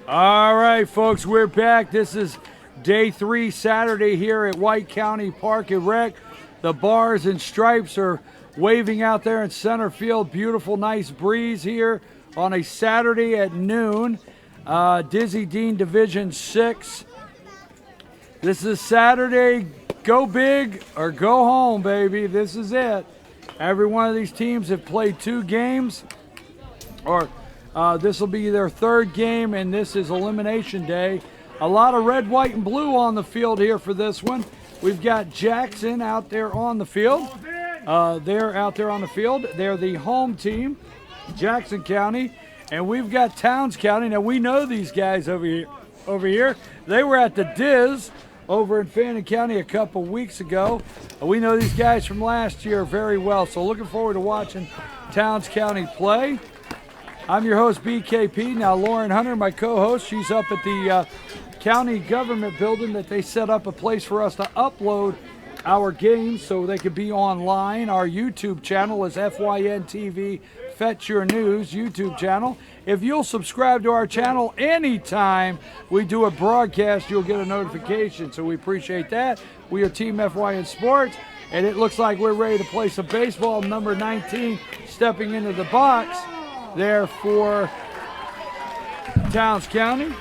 All right, folks, we're back. This is day 3, Saturday here at White County Park and Rec. The bars and stripes are waving out there in center field. Beautiful, nice breeze here on a Saturday at noon. Dizzy Dean Division 6. This is Saturday. Go big or go home, baby. This is it. Every one of these teams have played 2 games, or this will be their 3rd game, and this is elimination day. A lot of red, white, and blue on the field here for this one. We've got Jackson out there on the field. They're out there on the field. They're the home team, Jackson County, and we've got Towns County. Now, we know these guys over here. They were at the Diz over in Fannin County a couple weeks ago. We know these guys from last year very well, so looking forward to watching Towns County play. I'm your host, BKP. Now, Lauren Hunter, my co-host, she's up at the county government building that they set up a place for us to upload our games so they could be online. Our YouTube channel is FYN TV Fetch Your News YouTube channel. If you'll subscribe to our channel anytime we do a broadcast, you'll get a notification, so we appreciate that. We are Team FYN Sports, and it looks like we're ready to play some baseball. Number 19 stepping into the box there for Towns County.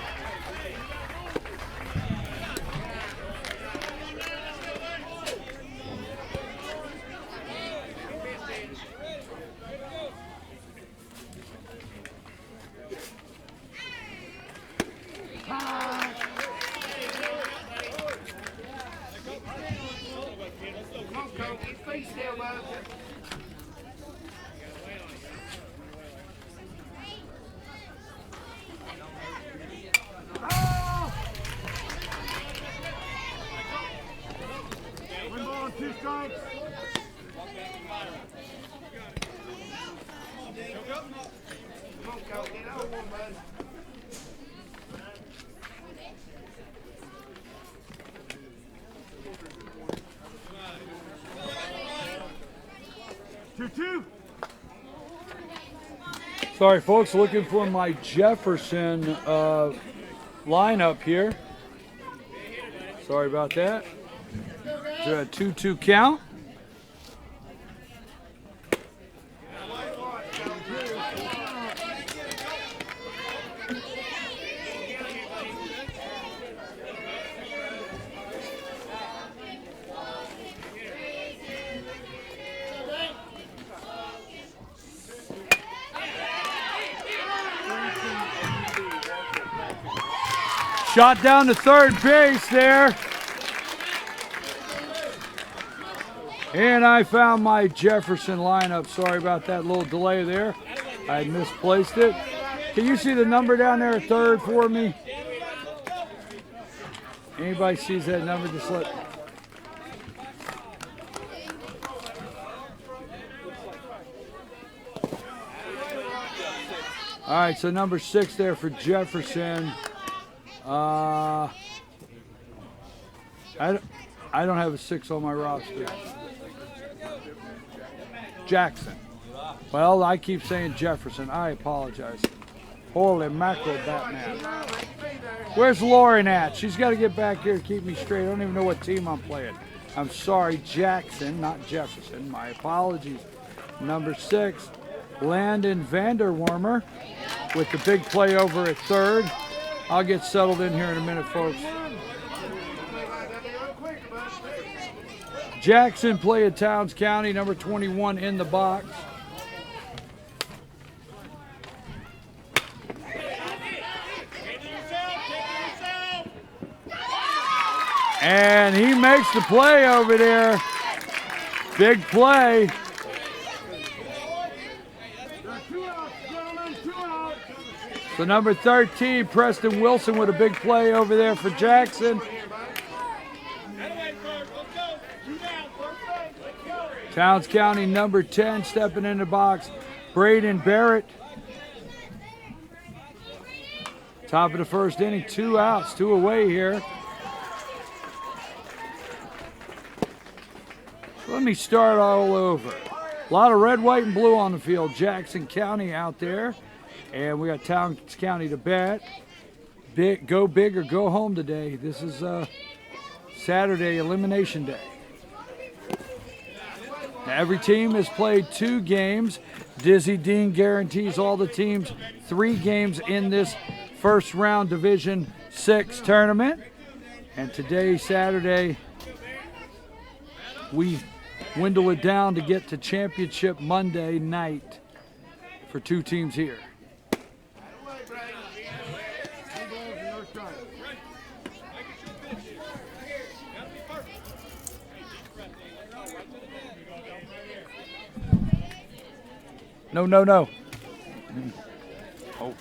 Sorry, folks, looking for my Jefferson lineup here. Sorry about that. To a 2-2 count. Shot down to third base there. And I found my Jefferson lineup. Sorry about that little delay there. I misplaced it. Can you see the number down there at third for me? Anybody sees that number, just let... All right, so number 6 there for Jefferson. I don't have a 6 on my roster. Jackson. Well, I keep saying Jefferson. I apologize. Holy mackerel, Batman. Where's Lauren at? She's got to get back here to keep me straight. I don't even know what team I'm playing. I'm sorry, Jackson, not Jefferson. My apologies. Number 6, Landon Vanderwarmer with the big play over at third. I'll get settled in here in a minute, folks. Jackson playing Towns County, number 21 in the box. And he makes the play over there. Big play. So number 13, Preston Wilson with a big play over there for Jackson. Towns County, number 10, stepping in the box, Braden Barrett. Top of the first inning, 2 outs, 2 away here. Let me start all over. A lot of red, white, and blue on the field. Jackson County out there. And we got Towns County to bat. go big or go home today. This is Saturday elimination day. Now, every team has played 2 games. Dizzy Dean guarantees all the teams 3 games in this first round Division 6 tournament. And today, Saturday, we dwindle it down to get to championship Monday night for 2 teams here. No, no, no. Oh.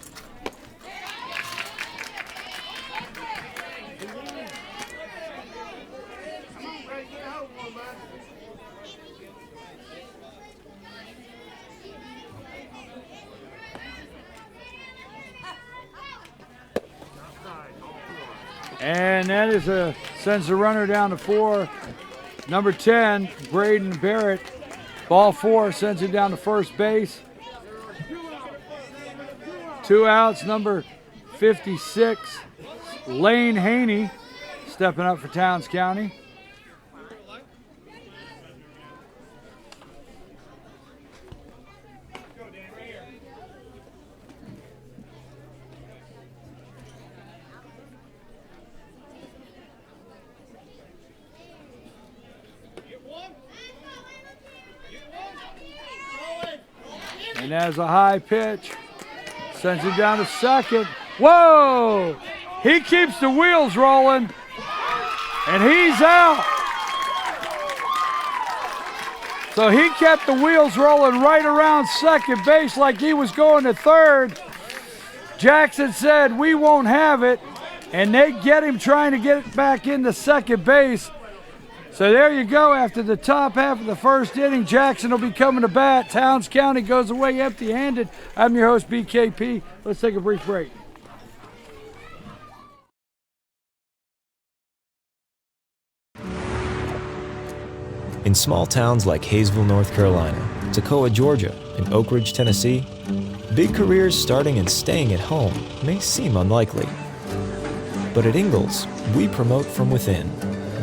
And that is sends the runner down to 4. Number 10, Braden Barrett. Ball 4 sends him down to first base. 2 outs, number 56, Lane Haney, stepping up for Towns County. And as a high pitch, sends him down to second. Whoa! He keeps the wheels rolling, and he's out. So he kept the wheels rolling right around second base like he was going to third. Jackson said, "We won't have it," and they get him trying to get it back into second base. So there you go. After the top half of the first inning, Jackson will be coming to bat. Towns County goes away empty-handed. I'm your host, BKP. Let's take a brief break. In small towns like Hayesville, North Carolina, Toccoa, Georgia, and Oak Ridge, Tennessee, big careers starting and staying at home may seem unlikely. But at Ingalls, we promote from within,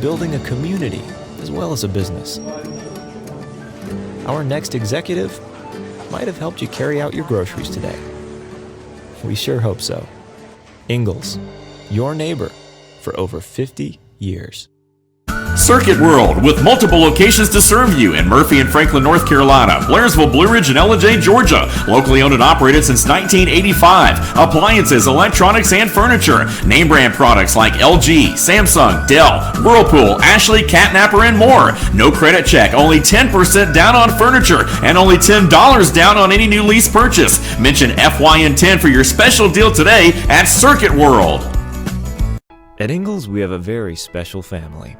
building a community as well as a business. Our next executive might have helped you carry out your groceries today. We sure hope so. Ingalls, your neighbor for over 50 years. Circuit World, with multiple locations to serve you in Murphy and Franklin, North Carolina, Blairsville, Blue Ridge, and Ellijay, Georgia. Locally owned and operated since 1985. Appliances, electronics, and furniture. Name brand products like LG, Samsung, Dell, Whirlpool, Ashley, Catnapper, and more. No credit check, only 10% down on furniture, and only $10 down on any new lease purchase. Mention FYN10 for your special deal today at Circuit World. At Ingalls, we have a very special family.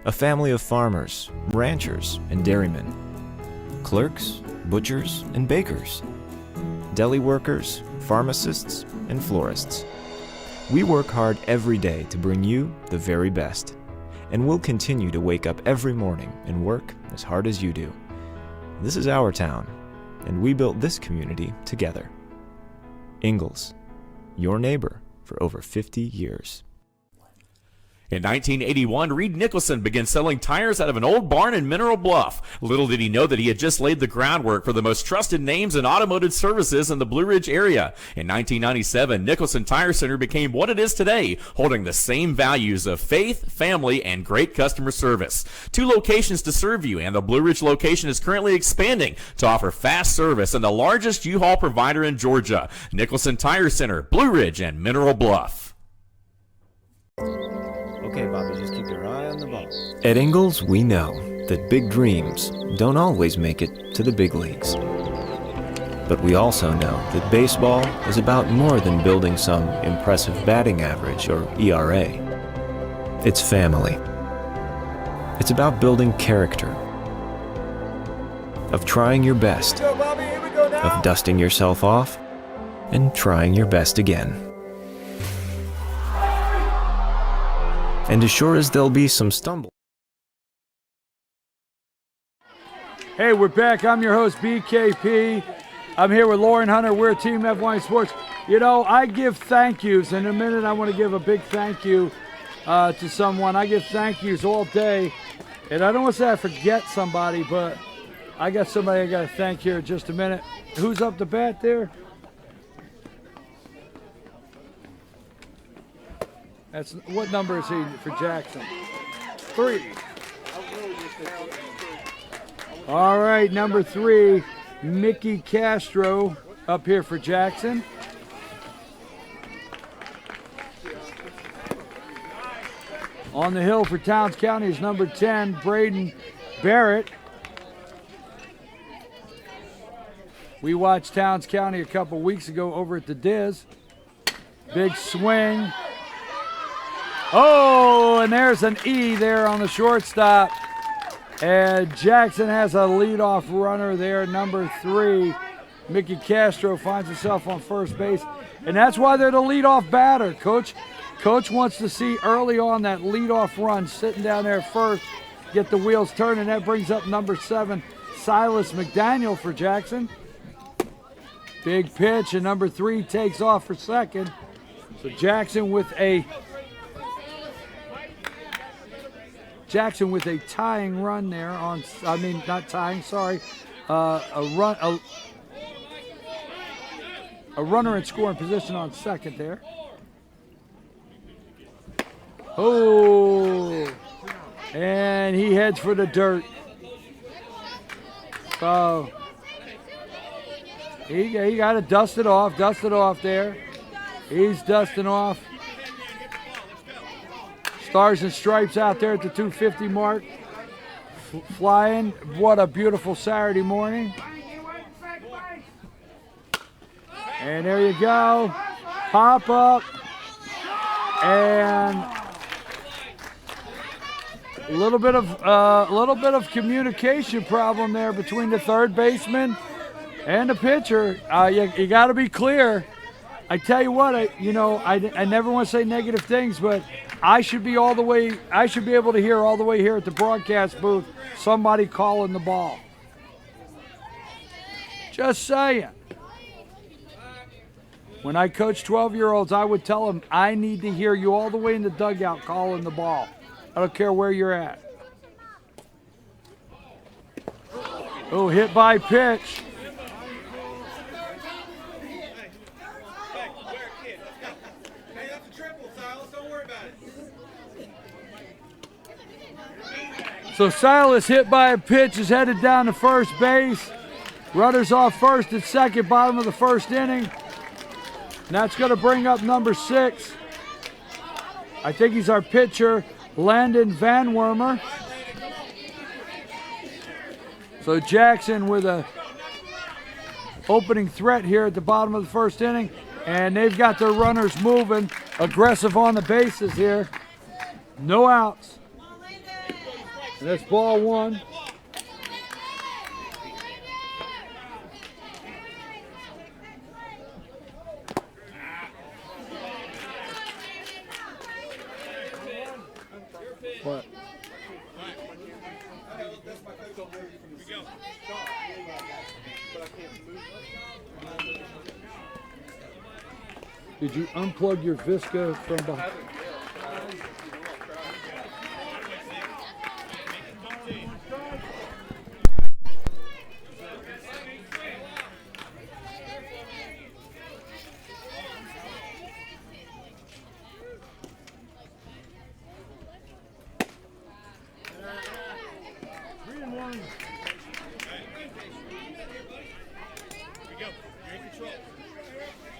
A family of farmers, ranchers, and dairymen. Clerks, butchers, and bakers. Deli workers, pharmacists, and florists. We work hard every day to bring you the very best. And we'll continue to wake up every morning and work as hard as you do. This is our town, and we built this community together. Ingalls, your neighbor for over 50 years. In 1981, Reed Nicholson began selling tires out of an old barn in Mineral Bluff. Little did he know that he had just laid the groundwork for the most trusted names in automotive services in the Blue Ridge area. In 1997, Nicholson Tire Center became what it is today, holding the same values of faith, family, and great customer service. 2 locations to serve you, and the Blue Ridge location is currently expanding to offer fast service and the largest U-Haul provider in Georgia. Nicholson Tire Center, Blue Ridge, and Mineral Bluff. Okay, Bobby, just keep your eye on the ball. At Ingalls, we know that big dreams don't always make it to the big leagues. But we also know that baseball is about more than building some impressive batting average or ERA. It's family. It's about building character, of trying your best, of dusting yourself off, and trying your best again. And as sure as there'll be some stumble. Hey, we're back. I'm your host, BKP. I'm here with Lauren Hunter. We're Team F1 Sports. You know, I give thank yous. In a minute, I want to give a big thank you to someone. I give thank yous all day. And I don't want to say I forget somebody, but I got somebody I got to thank here in just a minute. Who's up the bat there? That's what number is he for Jackson? 3. All right, number 3, Mickey Castro up here for Jackson. On the hill for Towns County is number 10, Braden Barrett. We watched Towns County a couple weeks ago over at the Diz. Big swing. Oh, and there's an E there on the shortstop. And Jackson has a leadoff runner there, number 3. Mickey Castro finds himself on first base. And that's why they're the leadoff batter. Coach wants to see early on that leadoff run sitting down there first, get the wheels turning. That brings up number 7, Silas McDaniel for Jackson. Big pitch, and number 3 takes off for second. So Jackson with a tying run there on, I mean, not tying, sorry. A runner in scoring position on second there. Oh, and he heads for the dirt. So he got to dust it off there. He's dusting off. Stars and Stripes out there at the 250 mark. Flying. What a beautiful Saturday morning. And there you go. Pop up. And a little bit of communication problem there between the third baseman and the pitcher. You got to be clear. I tell you what, I never want to say negative things, but I should be able to hear all the way here at the broadcast booth somebody calling the ball. Just saying. When I coach 12-year-olds, I would tell them, I need to hear you all the way in the dugout calling the ball. I don't care where you're at. Oh, hit by pitch. So Silas hit by a pitch, is headed down to first base. Runners off first and second, bottom of the first inning. And that's going to bring up number 6. I think he's our pitcher, Landon Van Wormer. So Jackson with a opening threat here at the bottom of the first inning. And they've got their runners moving, aggressive on the bases here. No outs. And that's ball 1. What? Did you unplug your Visca from behind?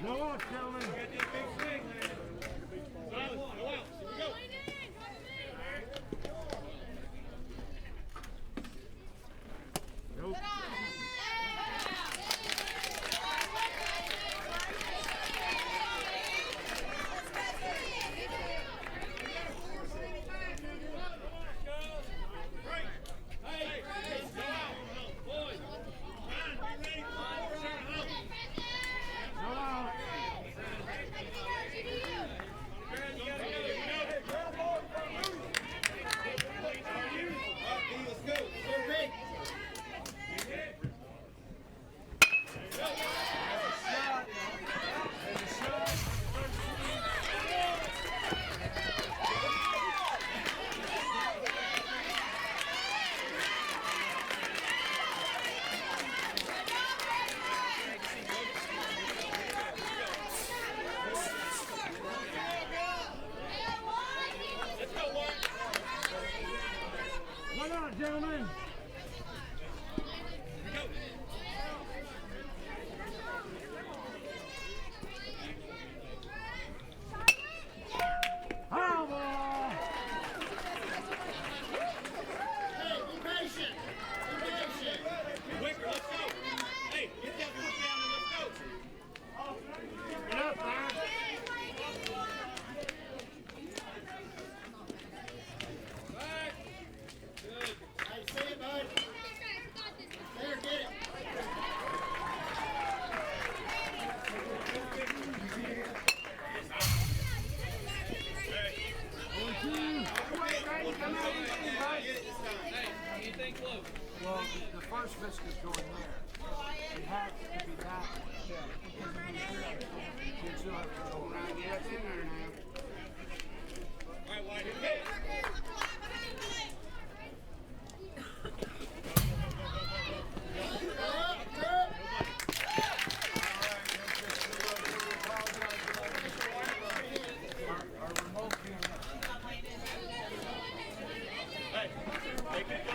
No, gentlemen.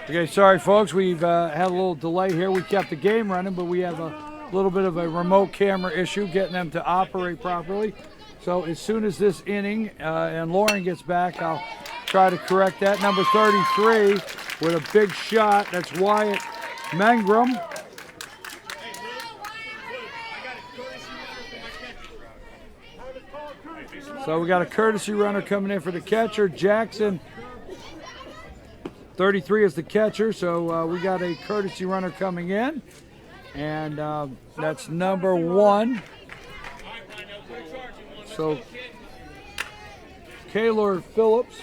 Okay, sorry folks, we've had a little delay here. We kept the game running, but we have a little bit of a remote camera issue getting them to operate properly. So as soon as this inning and Lauren gets back, I'll try to correct that. Number 33 with a big shot. That's Wyatt Mangrum. So we got a courtesy runner coming in for the catcher, Jackson. 33 is the catcher, so we got a courtesy runner coming in, and that's number 1. So, Kaylor Phillips.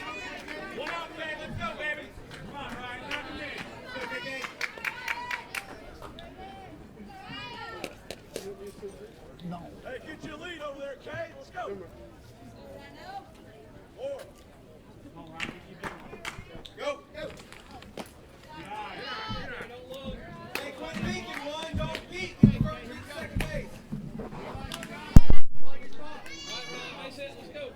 Hey, get your lead over there, Kay. Let's go. Go. Hey, quit peeking, one. Don't peek. Get from second base. Let's go.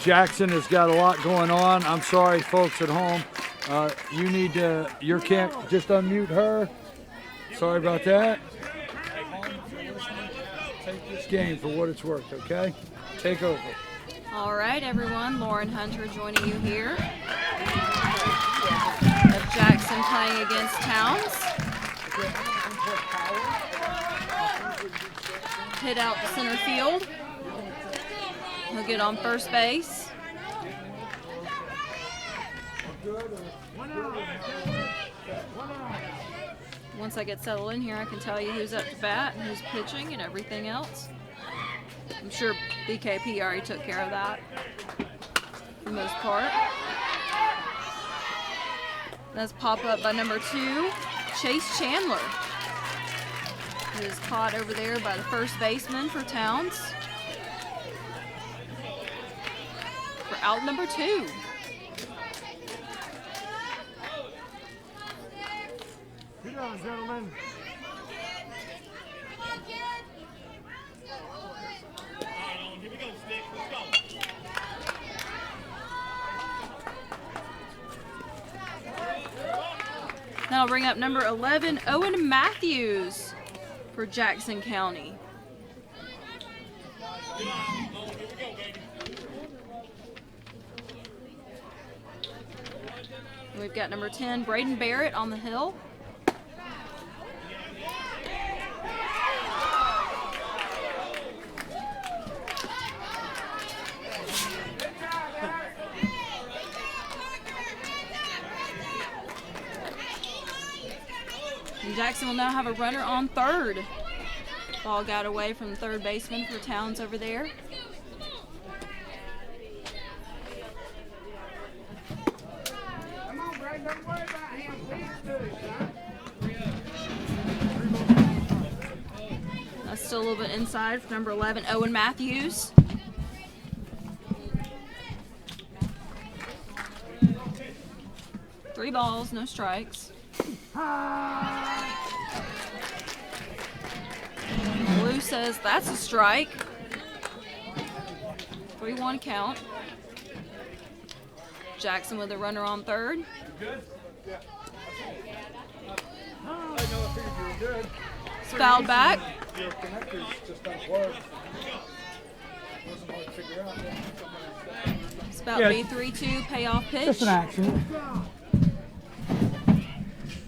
Jackson has got a lot going on. I'm sorry, folks at home. You need to, you can't just unmute her. Sorry about that. Take this game for what it's worth, okay? Take over. All right, everyone. Lauren Hunter joining you here. Of Jackson playing against Towns. Hit out to center field. He'll get on first base. Once I get settled in here, I can tell you who's up to bat and who's pitching and everything else. I'm sure BKP already took care of that for the most part. That's pop up by number 2, Chase Chandler. He is caught over there by the first baseman for Towns. For out number 2. Good on, gentlemen. Here we go, Stick. Let's go. Now I'll bring up number 11, Owen Matthews for Jackson County. We've got number 10, Braden Barrett on the hill. And Jackson will now have a runner on third. Ball got away from the third baseman for Towns over there. Don't worry about him. Please do, son. That's still a little bit inside for number 11, Owen Matthews. Three balls, no strikes. Blue says that's a strike. 3-1 count. Jackson with a runner on third. It's fouled back. It's about Yeah. B3-2 payoff pitch. Just an accident.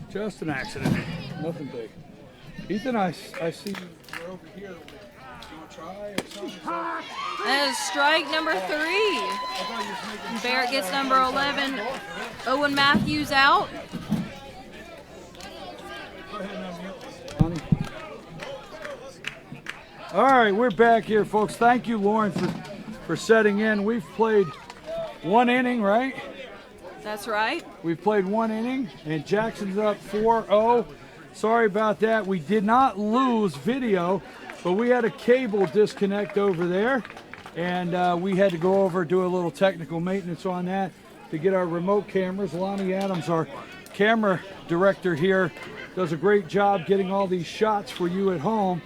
Just an accident. Nothing big. Ethan, I see you're over here. Do you want to try or something? That is strike number 3. Barrett gets number 11. Owen Matthews out. All right, we're back here, folks. Thank you, Lauren, for setting in. We've played 1 inning, right? That's right. We've played 1 inning, and Jackson's up 4-0. Sorry about that. We did not lose video, but we had a cable disconnect over there, and we had to go over do a little technical maintenance on that to get our remote cameras. Lonnie Adams, our camera director here, does a great job getting all these shots for you at home,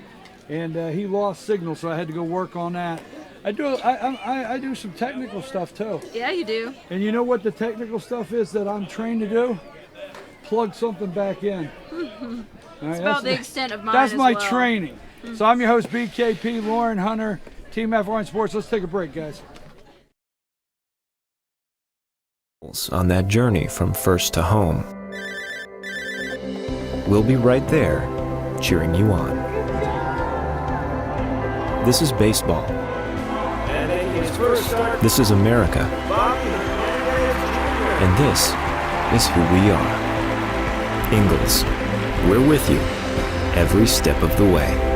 and he lost signal, so I had to go work on that. I do some technical stuff too. Yeah, you do. And you know what the technical stuff is that I'm trained to do? Plug something back in. All right, It's about the extent of mine. that's as my well. training. So I'm your host, BKP, Lauren Hunter, Team F1 Sports. Let's take a break, guys. On that journey from first to home. We'll be right there, cheering you on. This is baseball. This is America. And this is who we are. Ingalls, we're with you every step of the way.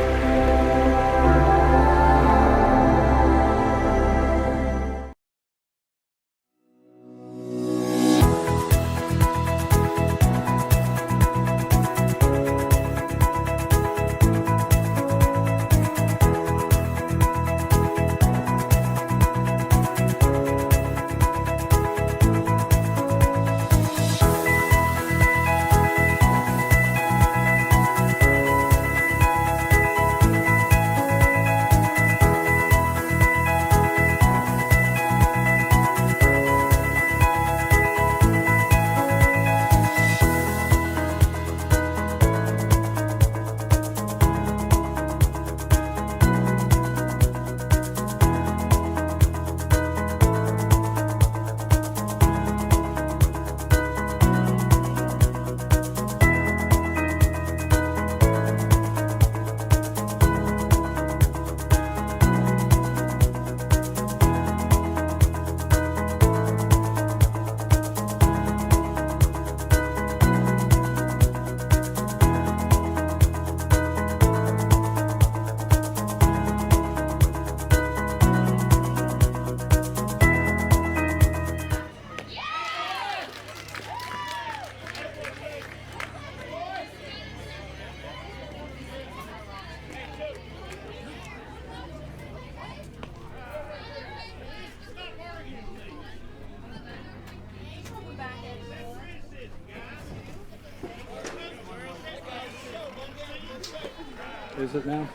Is it now?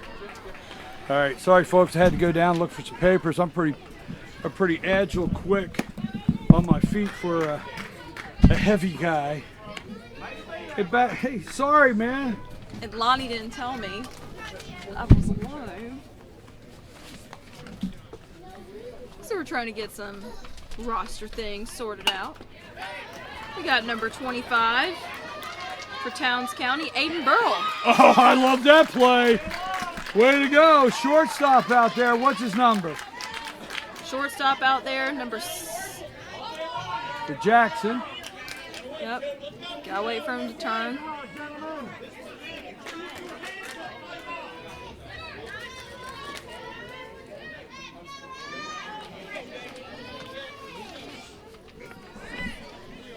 All right, sorry folks, I had to go down look for some papers. I'm pretty agile, quick on my feet for a heavy guy. Hey, sorry man. And Lonnie didn't tell me I was alone. So we're trying to get some roster things sorted out. We got number 25 for Towns County, Aiden Burrell. Oh, I love that play. Way to go. Shortstop out there. What's his number? Shortstop out there, number For Jackson. Yep. Gotta wait for him to turn.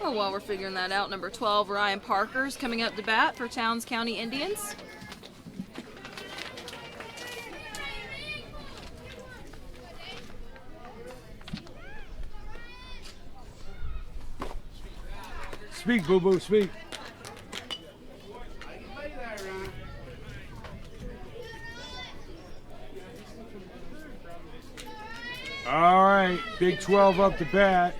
Oh, while we're figuring that out, number 12, Ryan Parker's coming up to bat for Towns County Indians. Speak, boo-boo, speak. All right, Big 12 up to bat.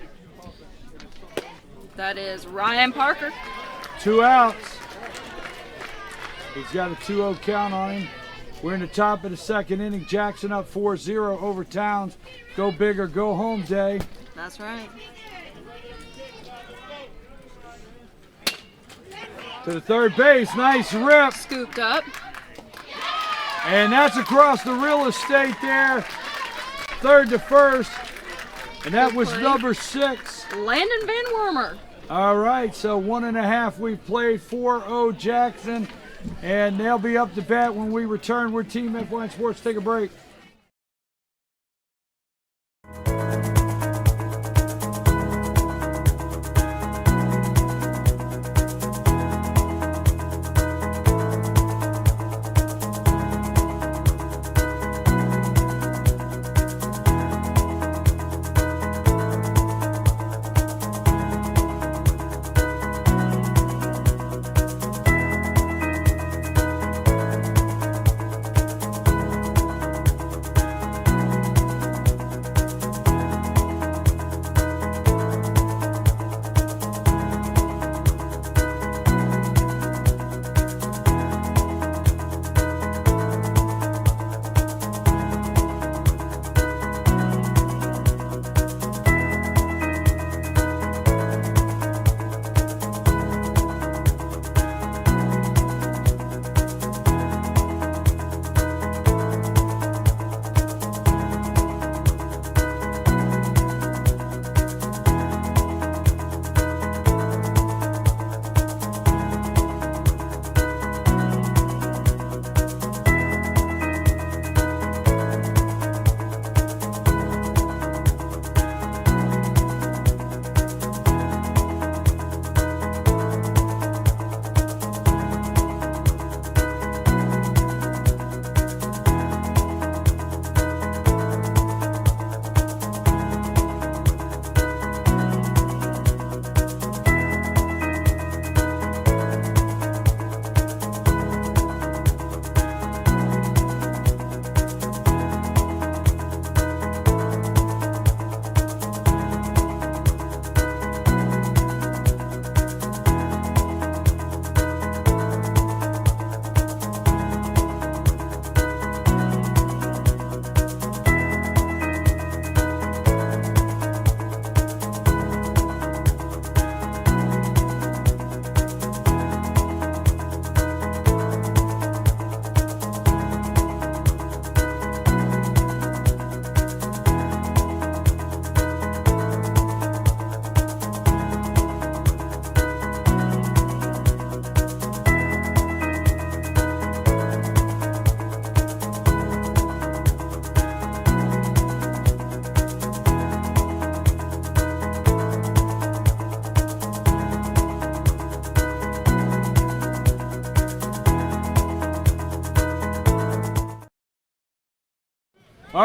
That is Ryan Parker. 2 outs. He's got a 2-0 count on him. We're in the top of the second inning. Jackson up 4-0 over Towns. Go big or go home day. That's right. To the third base, nice rip. Scooped up. And that's across the real estate there. Third to first. And that was play. number 6. Landon Van Wormer. All right, so 1.5 we've played, 4-0 Jackson. And they'll be up to bat when we return. We're Team F1 Sports. Take a break.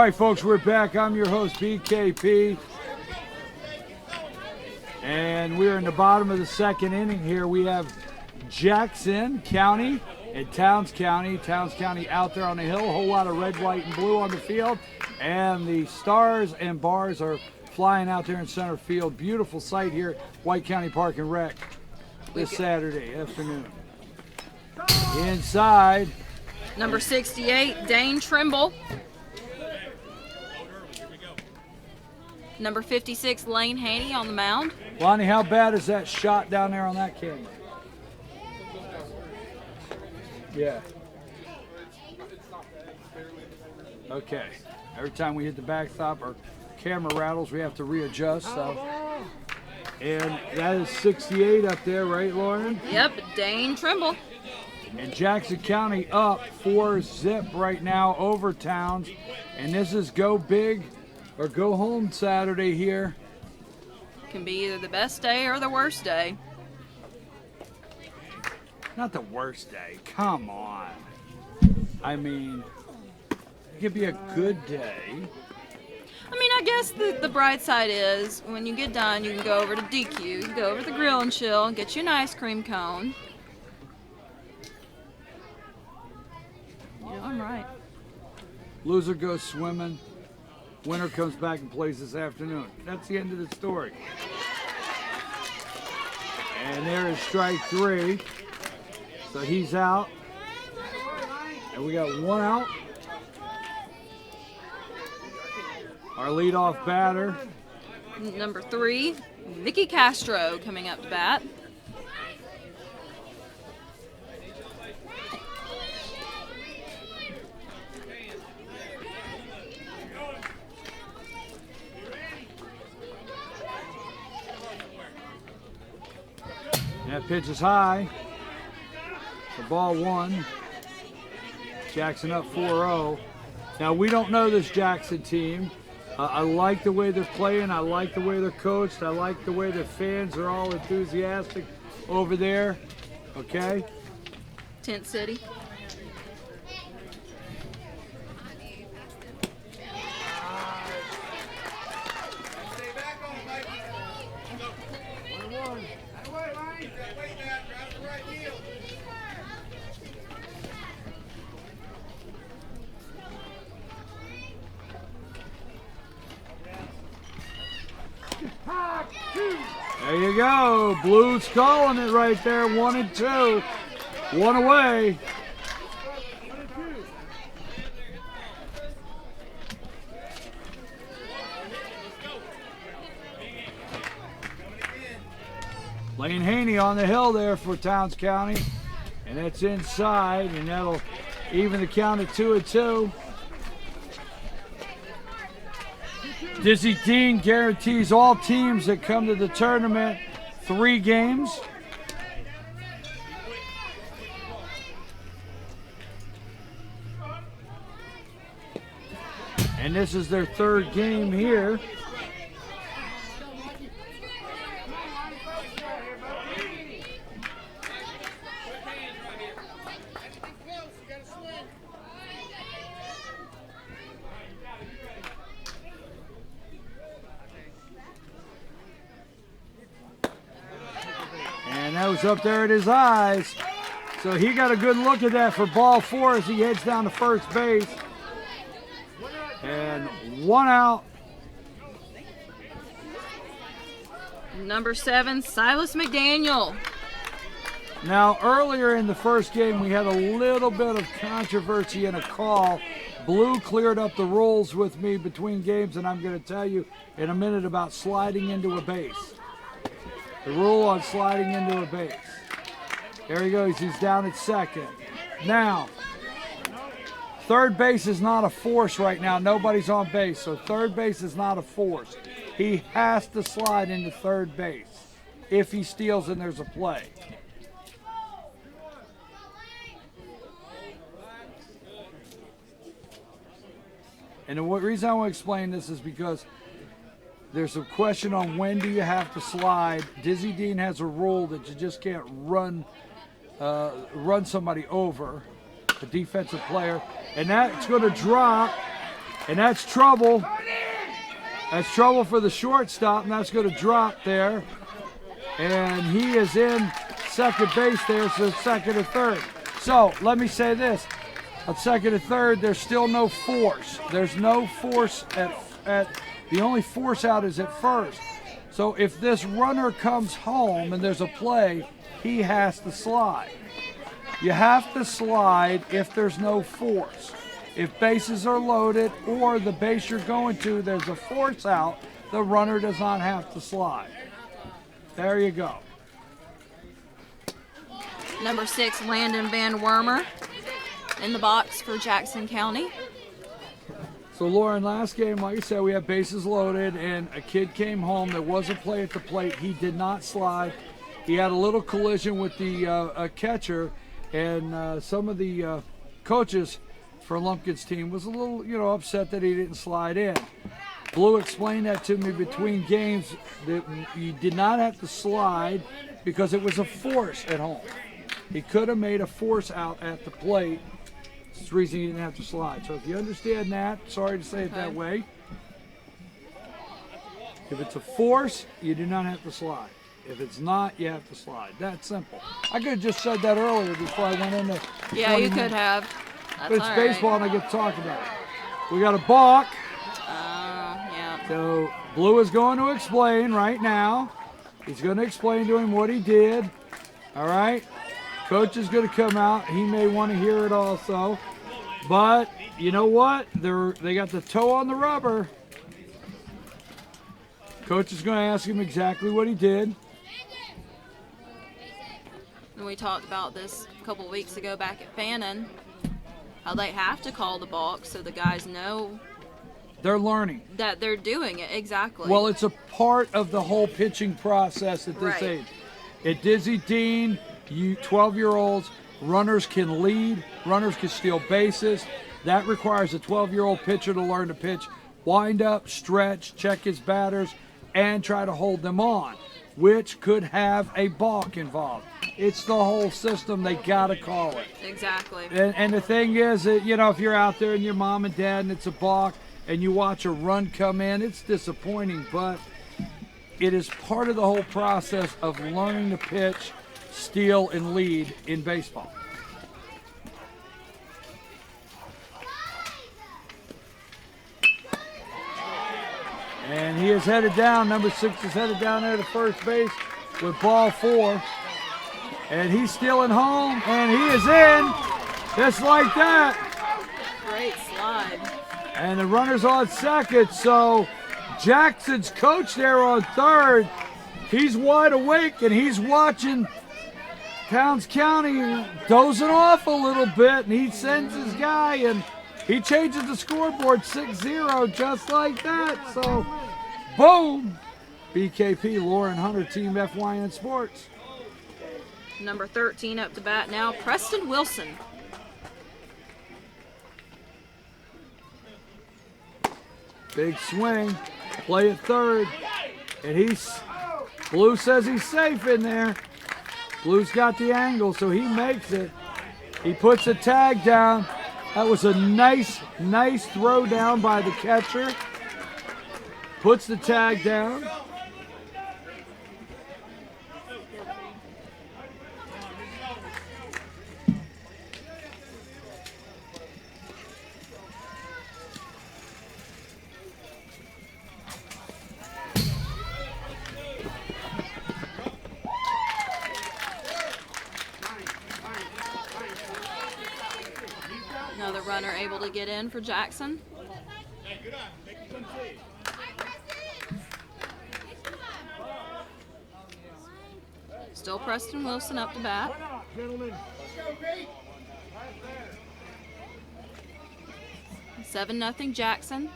right, folks, we're back. I'm your host, BKP. And we're in the bottom of the second inning here. We have Jackson County and Towns County. Towns County out there on the hill. A whole lot of red, white, and blue on the field. And the Stars and Bars are flying out there in center field. Beautiful sight here at White County Park and Rec this Saturday afternoon. Inside. Number 68, Dane Trimble. Number 56, Lane Haney on the mound. Lonnie, how bad is that shot down there on that camera? Yeah. Okay. Every time we hit the backstop, our camera rattles. We have to readjust. So. And that is 68 up there, right, Lauren? Yep, Dane Trimble. And Jackson County up 4-0 right now over Towns. And this is go big or go home Saturday here. Can be either the best day or the worst day. Not the worst day. Come on. I mean, it could be a good day. I mean, I guess the bright side is when you get done, you can go over to DQ, you can go over to the Grill and Chill and get you an ice cream cone. You know, I'm right. Loser goes swimming. Winner comes back and plays this afternoon. That's the end of the story. And there is strike 3. So he's out. And we got 1 out. Our leadoff batter. Number 3, Vicky Castro coming up to bat. That pitch is high. For ball 1. Jackson up 4-0. Now, we don't know this Jackson team. I like the way they're playing. I like the way they're coached. I like the way the fans are all enthusiastic over there. Okay? Tent City. Stay back on it, Mikey. That way, Lonnie. That way, Dad. Grab the right heel. There you go. Blues calling it right there. 1-2. 1 away. Lane Haney on the hill there for Towns County. And that's inside, and that'll even the count at 2-2. Dizzy Dean guarantees all teams that come to the tournament 3 games. And this is their 3rd game here. And that was up there at his eyes. So he got a good look at that for ball 4 as he heads down to first base. And 1 out. Number 7, Silas McDaniel. Now, earlier in the first game, we had a little bit of controversy in a call. Blue cleared up the rules with me between games, and I'm going to tell you in a minute about sliding into a base. The rule on sliding into a base. There he goes. He's down at second. Now, third base is not a force right now. Nobody's on base, so third base is not a force. He has to slide into third base. If he steals and there's a play. And the reason I want to explain this is because there's a question on when do you have to slide. Dizzy Dean has a rule that you just can't run somebody over, a defensive player. And that's going to drop And that's trouble. That's trouble for the shortstop, and that's going to drop there. And he is in second base there, so it's second or third. So let me say this. At second and third, there's still no force. There's no force at the only force out is at first. So if this runner comes home and there's a play, he has to slide. You have to slide if there's no force. If bases are loaded or the base you're going to, there's a force out, the runner does not have to slide. There you go. Number 6, Landon Van Wormer in the box for Jackson County. So Lauren, last game, like I said, we had bases loaded and a kid came home. There was a play at the plate. He did not slide. He had a little collision with the catcher, and some of the coaches for Lumpkin's team was a little, upset that he didn't slide in. Blue explained that to me between games, that you did not have to slide because it was a force at home. He could have made a force out at the plate. That's the reason he didn't have to slide. So if you understand that, sorry to say it that way. If it's a force, you do not have to slide. If it's not, you have to slide. That's simple. I could have just said that earlier before I went into. Yeah, you could have. That's But it's all baseball right. and I get to talk about it. We got a balk. Yeah. So Blue is going to explain right now. He's going to explain to him what he did. All right. Coach is going to come out. He may want to hear it also. But you know what? They got the toe on the rubber. Coach is going to ask him exactly what he did. And we talked about this a couple weeks ago back at Fannin, how they have to call the balk so the guys know They're learning. that they're doing it. Exactly. Well, it's a part of the whole pitching process at this Right. age. At Dizzy Dean, you 12-year-olds, runners can lead, runners can steal bases. That requires a 12-year-old pitcher to learn to pitch, wind up, stretch, check his batters, and try to hold them on, which could have a balk involved. It's the whole system. They got to call it. exactly. And the thing is that, if you're out there and your mom and dad and it's a balk and you watch a run come in, it's disappointing, but it is part of the whole process of learning to pitch, steal, and lead in baseball. And he is headed down. Number 6 is headed down there to first base with ball 4. And he's stealing home, and he is in, just like that. Great slide. And the runner's on second, so Jackson's coach there on third. He's wide awake, and he's watching Towns County dozing off a little bit, and he sends his guy, and he changes the scoreboard 6-0 just like that. So, boom! BKP, Lauren Hunter, Team FYN Sports. Number 13 up to bat now, Preston Wilson. Big swing, play at third, and Blue says he's safe in there. Blue's got the angle, so he makes it. He puts a tag down. That was a nice throw down by the catcher. Puts the tag down. Another runner able to get in for Jackson. Still Preston Wilson up to bat. 7-0 Jackson.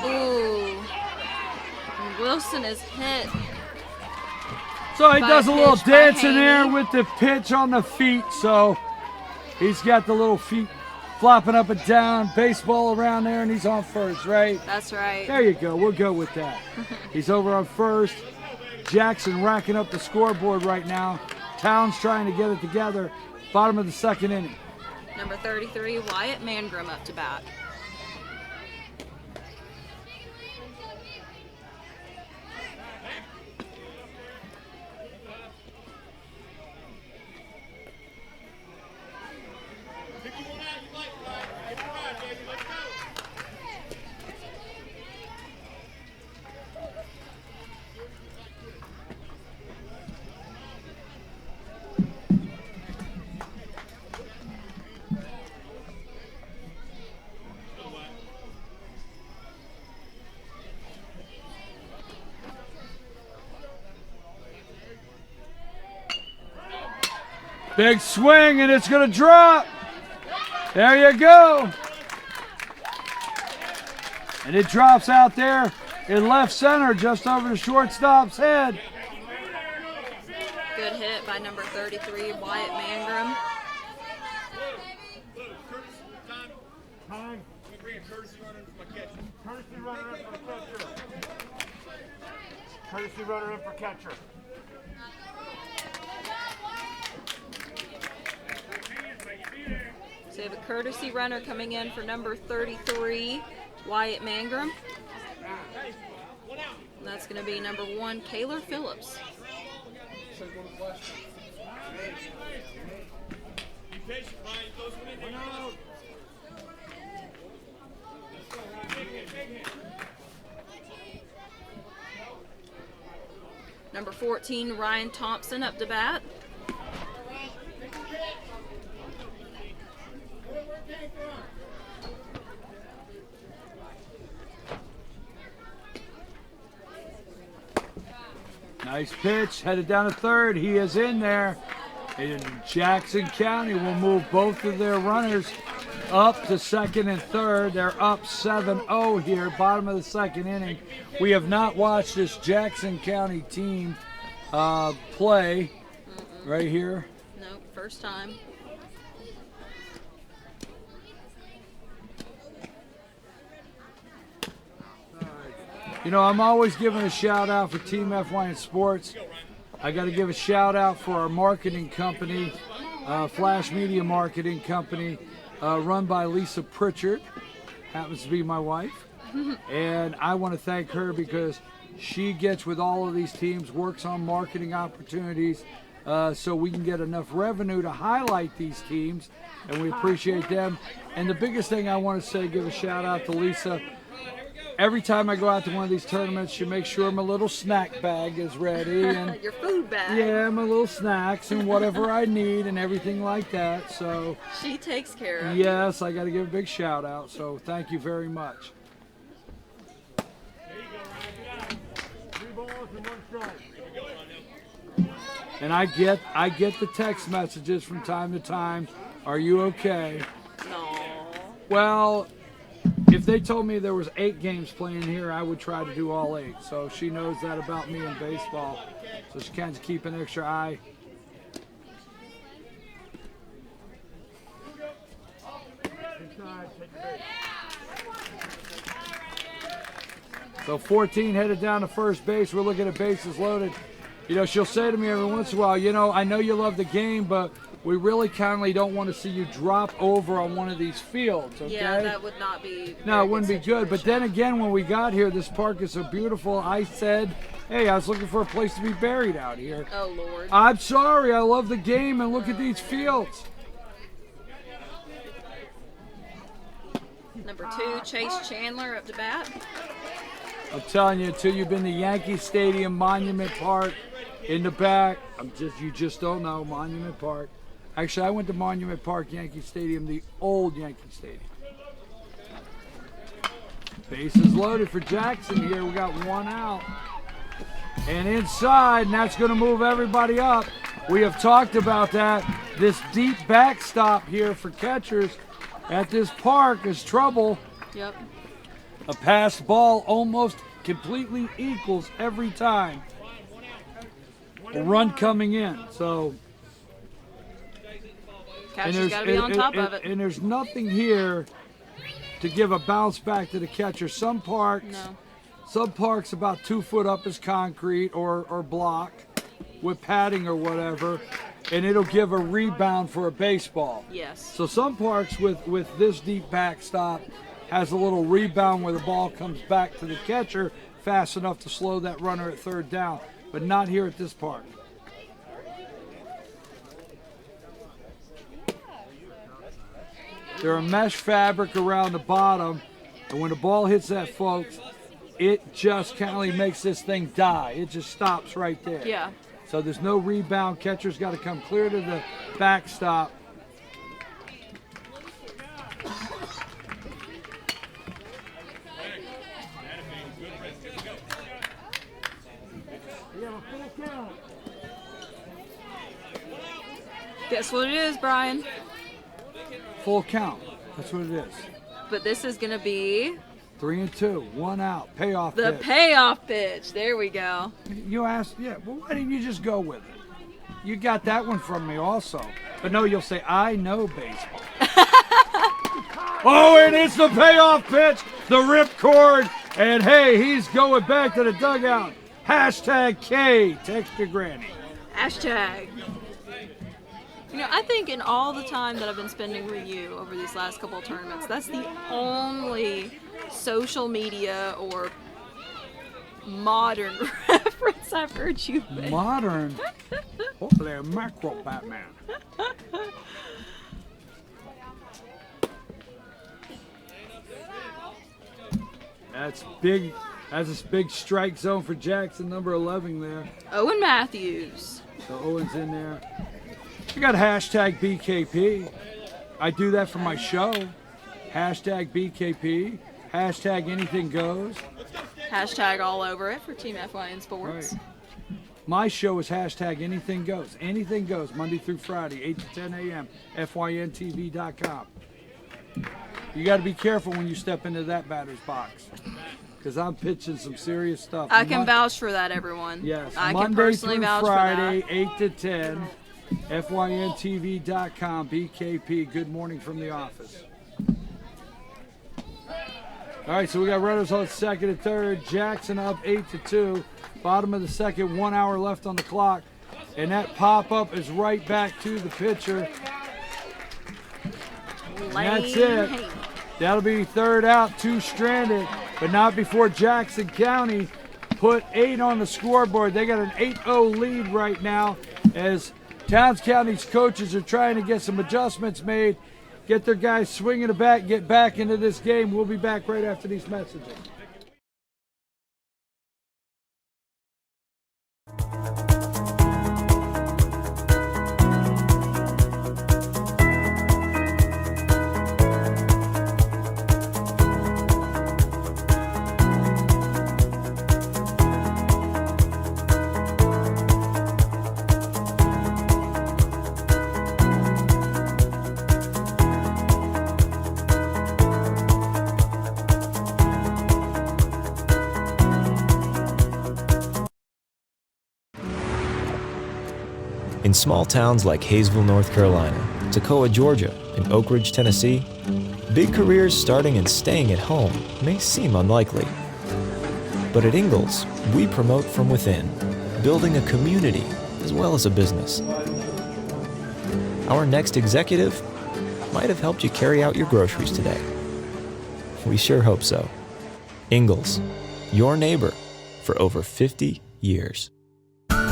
Ooh. Wilson is hit. So he By does a little pitch by dance in there Haney. with the pitch on the feet. So he's got the little feet flopping up and down, baseball around there, and he's on first, right? That's right. There you go. We'll go with that. He's over on first. Jackson racking up the scoreboard right now. Town's trying to get it together. Bottom of the second inning. Number 33, Wyatt Mangrum up to bat. Big swing, and it's going to drop. There you go. And it drops out there in left center, just over the shortstop's head. Good hit by number 33, Wyatt Mangrum. Courtesy runner in for catcher. So we have a courtesy runner coming in for number 33, Wyatt Mangrum. And that's going to be number 1, Kaylor Phillips. Be patient, Ryan. Those one in there. Number 14, Ryan Thompson up to bat. Nice pitch, headed down to third. He is in there. And Jackson County will move both of their runners up to second and third. They're up 7-0 here, bottom of the second inning. We have not watched this Jackson County team play right here. Nope, first time. You know, I'm always giving a shout out for Team FYN Sports. I got to give a shout out for our marketing company, Flash Media Marketing Company, run by Lisa Pritchard, happens to be my wife. And I want to thank her because she gets with all of these teams, works on marketing opportunities so we can get enough revenue to highlight these teams, and we appreciate them. And the biggest thing I want to say, give a shout out to Lisa. Every time I go out to one of these tournaments, she makes sure my little snack bag is ready. And Your food bag. yeah, my little snacks and whatever I need and everything like that. So She takes care of. yes, I got to give a big shout out. So thank you very much. 3 balls and 1 strike. And I get the text messages from time to time. Are you okay? No. Well, if they told me there was 8 games playing here, I would try to do all 8. So she knows that about me in baseball. So she can keep an extra eye. Inside, take the base. So 14 headed down to first base. We're looking at bases loaded. You know, she'll say to me every once in a while, you know, I know you love the game, but we really kindly don't want to see you drop over on one of these fields, okay? Yeah, that would not be. No, very it wouldn't be good. But then again, when we got here, this park is so beautiful. I said, hey, I was looking for a place to be buried out here. Oh, Lord. I'm sorry. I love the game, and look at these fields. Number 2, Chase Chandler up to bat. I'm telling you, until you've been to Yankee Stadium, Monument Park, in the back, you just don't know, Monument Park. Actually, I went to Monument Park, Yankee Stadium, the old Yankee Stadium. Bases loaded for Jackson here. We got 1 out. And inside, and that's going to move everybody up. We have talked about that. This deep backstop here for catchers at this park is trouble. Yep. A passed ball almost completely equals every time a run coming in. So, Catcher's got to be on top of it. And there's nothing here to give a bounce back to the catcher. Some parks, No. some parks about 2 foot up is concrete or block with padding or whatever. and it'll give a rebound for a baseball. Yes. So some parks with this deep backstop has a little rebound where the ball comes back to the catcher fast enough to slow that runner at third down, but not here at this park. They're a mesh fabric around the bottom, and when the ball hits that, folks, it just kind of makes this thing die. It just stops right there. Yeah. So there's no rebound. Catcher's got to come clear to the backstop. We have a full count. Guess what it is, Brian? Full count. That's what it is. But this is going to be 3-2, 1 out, payoff the pitch. payoff pitch. There we go. You asked, yeah, well, why didn't you just go with it? You got that one from me also. But no, you'll say, I know baseball. Oh, and it's the payoff pitch, the ripcord, and hey, he's going back to the dugout. Hashtag K, text your granny. Hashtag. You know, I think in all the time that I've been spending with you over these last couple of tournaments, that's the only social media or modern reference I've heard you make. Modern. Holy mackerel, Batman. That's big. That's a big strike zone for Jackson, number 11 there. Owen Matthews. So Owen's in there. We got hashtag BKP. I do that for my show. Hashtag BKP. Hashtag anything goes. Hashtag all over it for Team FYN Sports. Right. My show is hashtag anything goes. Anything goes, Monday through Friday, 8 to 10 a.m. FYNTV.com. You got to be careful when you step into that batter's box, because I'm pitching some serious stuff. I can vouch for that, everyone. Yes, I can Monday personally through vouch Friday, for that. 8 to 10, FYNTV.com, BKP, good morning from the office. All right, so we got runners on second and third. Jackson up 8-2. Bottom of the second, 1 hour left on the clock. And that pop-up is right back to the pitcher. And that's it. Lane. That'll be third out, 2 stranded, but not before Jackson County put 8 on the scoreboard. They got an 8-0 lead right now as Towns County's coaches are trying to get some adjustments made, get their guys swinging the bat, get back into this game. We'll be back right after these messages. In small towns like Hayesville, North Carolina, Toccoa, Georgia, and Oak Ridge, Tennessee, big careers starting and staying at home may seem unlikely. But at Ingalls, we promote from within, building a community as well as a business. Our next executive might have helped you carry out your groceries today. We sure hope so. Ingalls, your neighbor for over 50 years.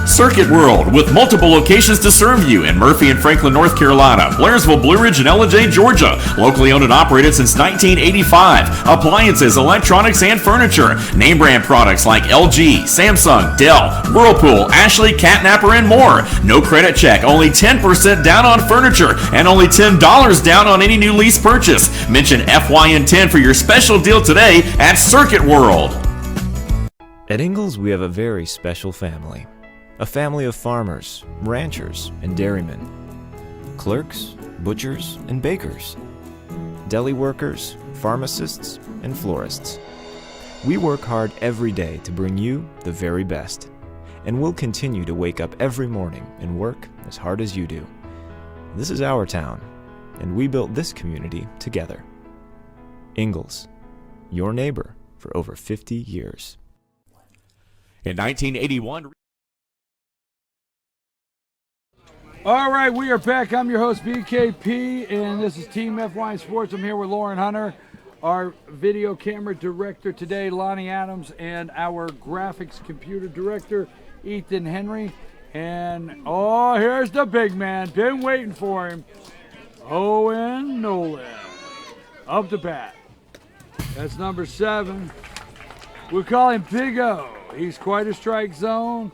Circuit World, with multiple locations to serve you in Murphy and Franklin, North Carolina, Blairsville, Blue Ridge, and Ellijay, Georgia. Locally owned and operated since 1985. Appliances, electronics, and furniture. Name brand products like LG, Samsung, Dell, Whirlpool, Ashley, Catnapper, and more. No credit check, only 10% down on furniture, and only $10 down on any new lease purchase. Mention FYN10 for your special deal today at Circuit World. At Ingalls, we have a very special family. A family of farmers, ranchers, and dairymen. Clerks, butchers, and bakers. Deli workers, pharmacists, and florists. We work hard every day to bring you the very best. And we'll continue to wake up every morning and work as hard as you do. This is our town, and we built this community together. Ingalls, your neighbor for over 50 years. In 1981... All right, we are back. I'm your host, BKP, and this is Team FY Sports. I'm here with Lauren Hunter, our video camera director today, Lonnie Adams, and our graphics computer director, Ethan Henry. And, oh, here's the big man. Been waiting for him. Owen Nolan. Up the bat. That's number 7. We'll call him Big O. He's quite a strike zone.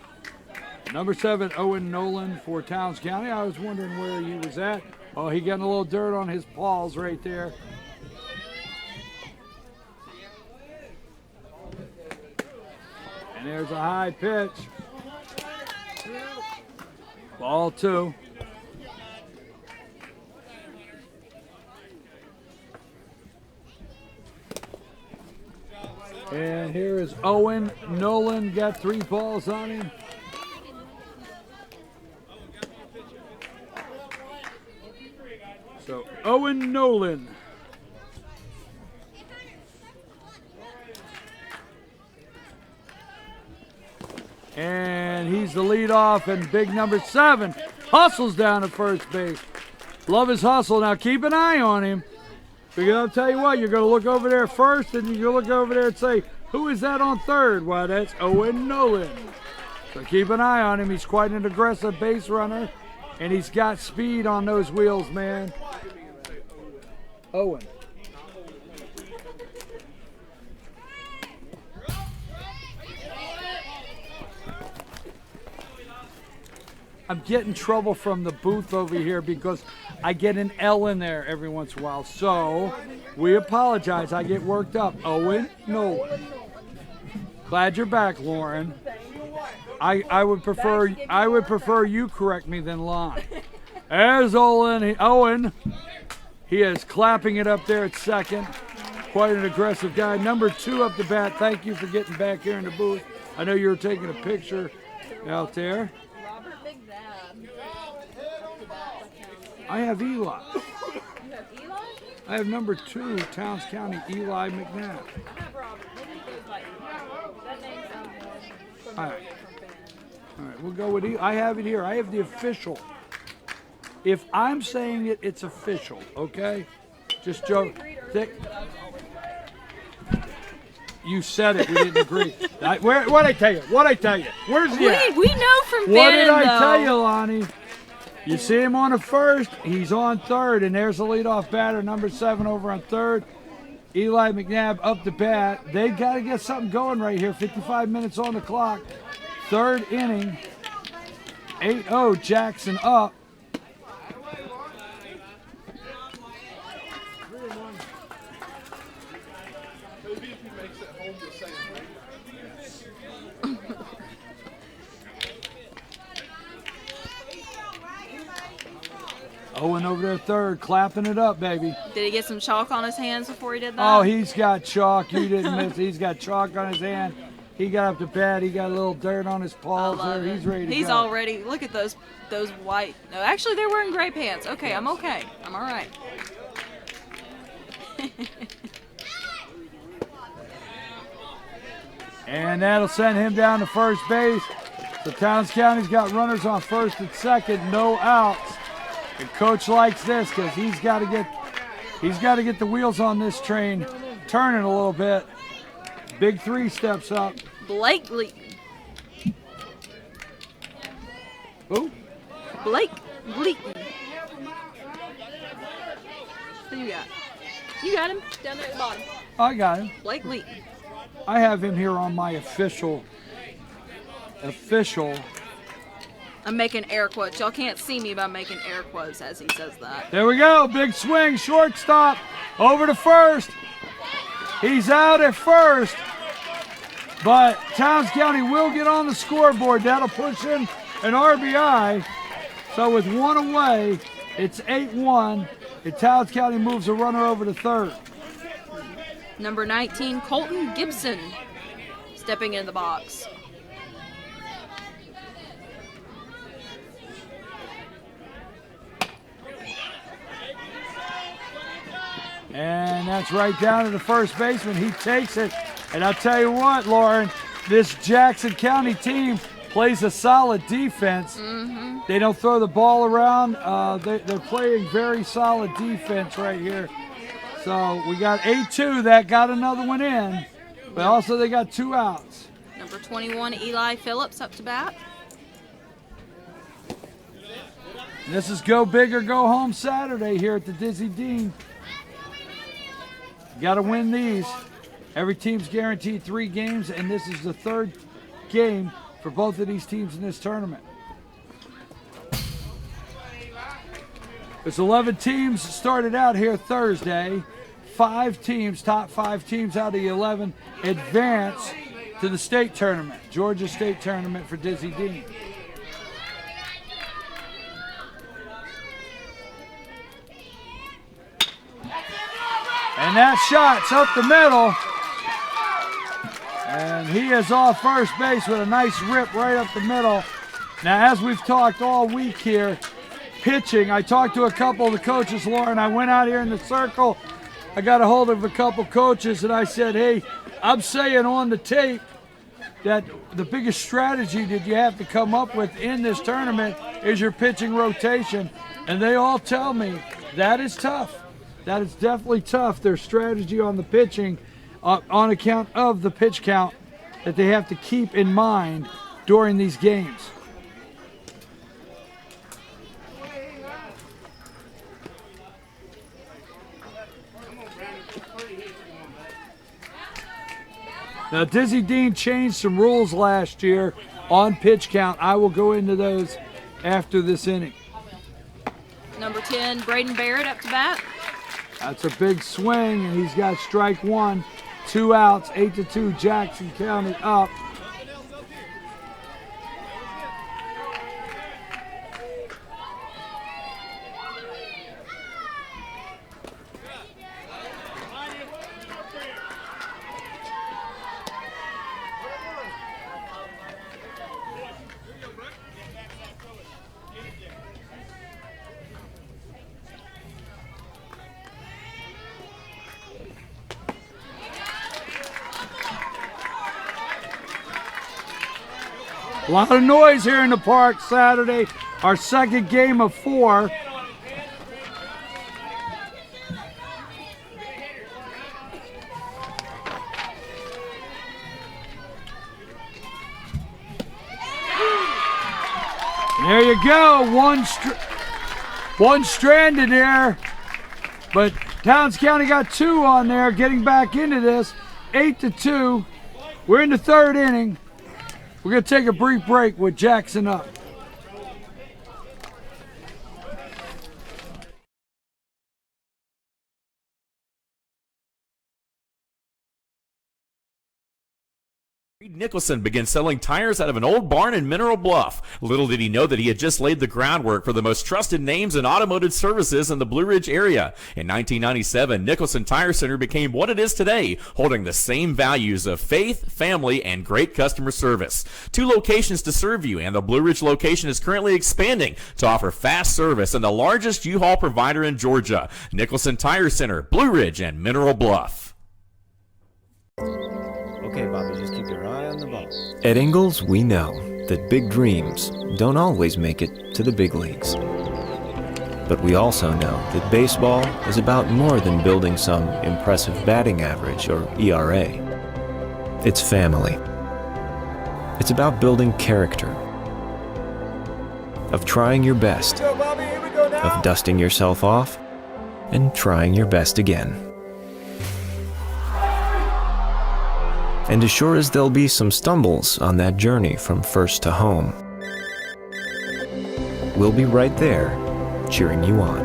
Number 7, Owen Nolan for Towns County. I was wondering where he was at. Oh, he getting a little dirt on his paws right there. And there's a high pitch. Ball 2. And here is Owen Nolan. Got 3 balls on him. So, Owen Nolan. And he's the leadoff, and big number 7 hustles down at first base. Love his hustle. Now keep an eye on him, because I'll tell you what, you're going to look over there first, and you're going to look over there and say, who is that on third? Why, that's Owen Nolan. So keep an eye on him. He's quite an aggressive base runner, and he's got speed on those wheels, man. Owen. I'm getting trouble from the booth over here because I get an L in there every once in a while. So we apologize. I get worked up. Owen Nolan. Glad you're back, Lauren. I would prefer you correct me than Lon. There's Owen. He is clapping it up there at second. Quite an aggressive guy. Number 2 up the bat. Thank you for getting back here in the booth. I know you were taking a picture out there. I have Eli. You have Eli? I have number 2, Towns County, Eli McNabb. I have Robert. Maybe it goes like that name sounds more familiar from fans. All right, we'll go with Eli. I have it here. I have the official. If I'm saying it, it's official, okay? Just joke. You said it. We didn't agree. What'd I tell you? What'd I tell you? Where's he at? We know from What Bannon, did I though. tell you, Lonnie? You see him on the first. He's on third, and there's the leadoff batter, number 7 over on third. Eli McNabb up the bat. They got to get something going right here. 55 minutes on the clock. Third inning. 8-0, Jackson up. Owen over there third, clapping it up, baby. Did he get some chalk on his hands before he did that? Oh, he's got chalk. You didn't miss. He's got chalk on his hand. He got up to bat. He got a little dirt on his paws there. He's ready to He's go. already. Look at those white. No, actually, they're wearing gray pants. Okay, I'm okay. I'm all right. And that'll send him down to first base. So Towns County's got runners on first and second, no outs. And Coach likes this because he's got to get the wheels on this train turning a little bit. Big 3 steps up. Blake Gleaton. Who? Blake Gleaton. Who you got? You got him down there at the bottom. I got him. Blake Gleaton. I have him here on my official. I'm making air quotes. Y'all can't see me, but I'm making air quotes as he says that. There we go. Big swing. Shortstop. Over to first. He's out at first. But Towns County will get on the scoreboard. That'll push in an RBI. So with 1 away, it's 8-1. And Towns County moves a runner over to third. Number 19, Colton Gibson, stepping in the box. And that's right down to the first baseman. He takes it. And I'll tell you what, Lauren, this Jackson County team plays a solid defense. They don't throw the ball around. They're playing very solid defense right here. So we got 8-2. That got another one in. But also they got 2 outs. Number 21, Eli Phillips up to bat. This is go big or go home Saturday here at the Dizzy Dean. Got to win these. Every team's guaranteed 3 games, and this is the 3rd game for both of these teams in this tournament. There's 11 teams started out here Thursday. 5 teams, top 5 teams out of the 11, advance to the state tournament, Georgia State Tournament for Dizzy Dean. And that shot's up the middle. And he is off first base with a nice rip right up the middle. Now, as we've talked all week here, pitching, I talked to a couple of the coaches, Lauren. I went out here in the circle. I got a hold of a couple coaches, and I said, hey, I'm saying on the tape that the biggest strategy that you have to come up with in this tournament is your pitching rotation. And they all tell me that is tough. That is definitely tough, their strategy on the pitching on account of the pitch count that they have to keep in mind during these games. Now, Dizzy Dean changed some rules last year on pitch count. I will go into those after this inning. Number 10, Braden Barrett up to bat. That's a big swing, and he's got strike 1, 2 outs, 8-2, Jackson County up. A lot of noise here in the park Saturday, our 2nd game of 4. There you go, one stranded there, but Towns County got 2 on there, getting back into this, 8-2. We're in the 3rd inning. We're going to take a brief break with Jackson up. Reed Nicholson began selling tires out of an old barn in Mineral Bluff. Little did he know that he had just laid the groundwork for the most trusted names in automotive services in the Blue Ridge area. In 1997, Nicholson Tire Center became what it is today, holding the same values of faith, family, and great customer service. 2 locations to serve you, and the Blue Ridge location is currently expanding to offer fast service and the largest U-Haul provider in Georgia. Nicholson Tire Center, Blue Ridge, and Mineral Bluff. Okay, Bobby, just keep your eye on the ball. At Ingalls, we know that big dreams don't always make it to the big leagues. But we also know that baseball is about more than building some impressive batting average or ERA. It's family. It's about building character, of trying your best, of dusting yourself off, and trying your best again. And as sure as there'll be some stumbles on that journey from first to home, we'll be right there, cheering you on.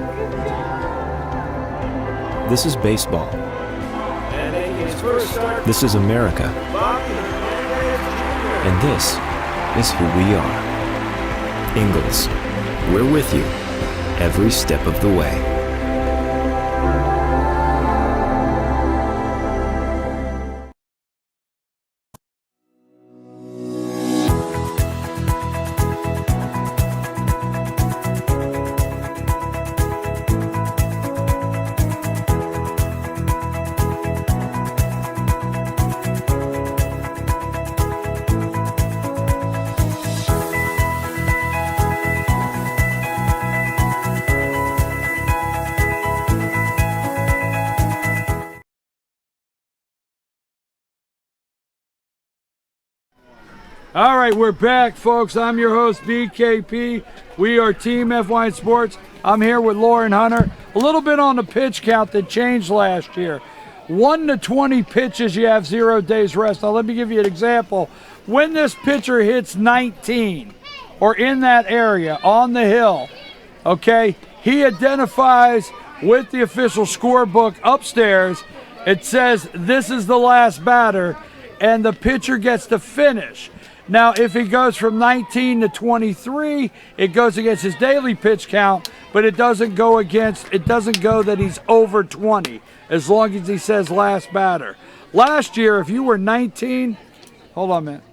This is baseball. This is America. And this is who we are. Ingalls, we're with you every step of the way. All right, we're back, folks. I'm your host, BKP. We are Team F1 Sports. I'm here with Lauren Hunter. A little bit on the pitch count that changed last year. 1 to 20 pitches, you have 0 days rest. Now, let me give you an example. When this pitcher hits 19 or in that area on the hill, okay, he identifies with the official scorebook upstairs. It says this is the last batter, and the pitcher gets to finish. Now, if he goes from 19 to 23, it goes against his daily pitch count, but it doesn't go that he's over 20, as long as he says last batter. Last year, if you were 19, hold on a minute.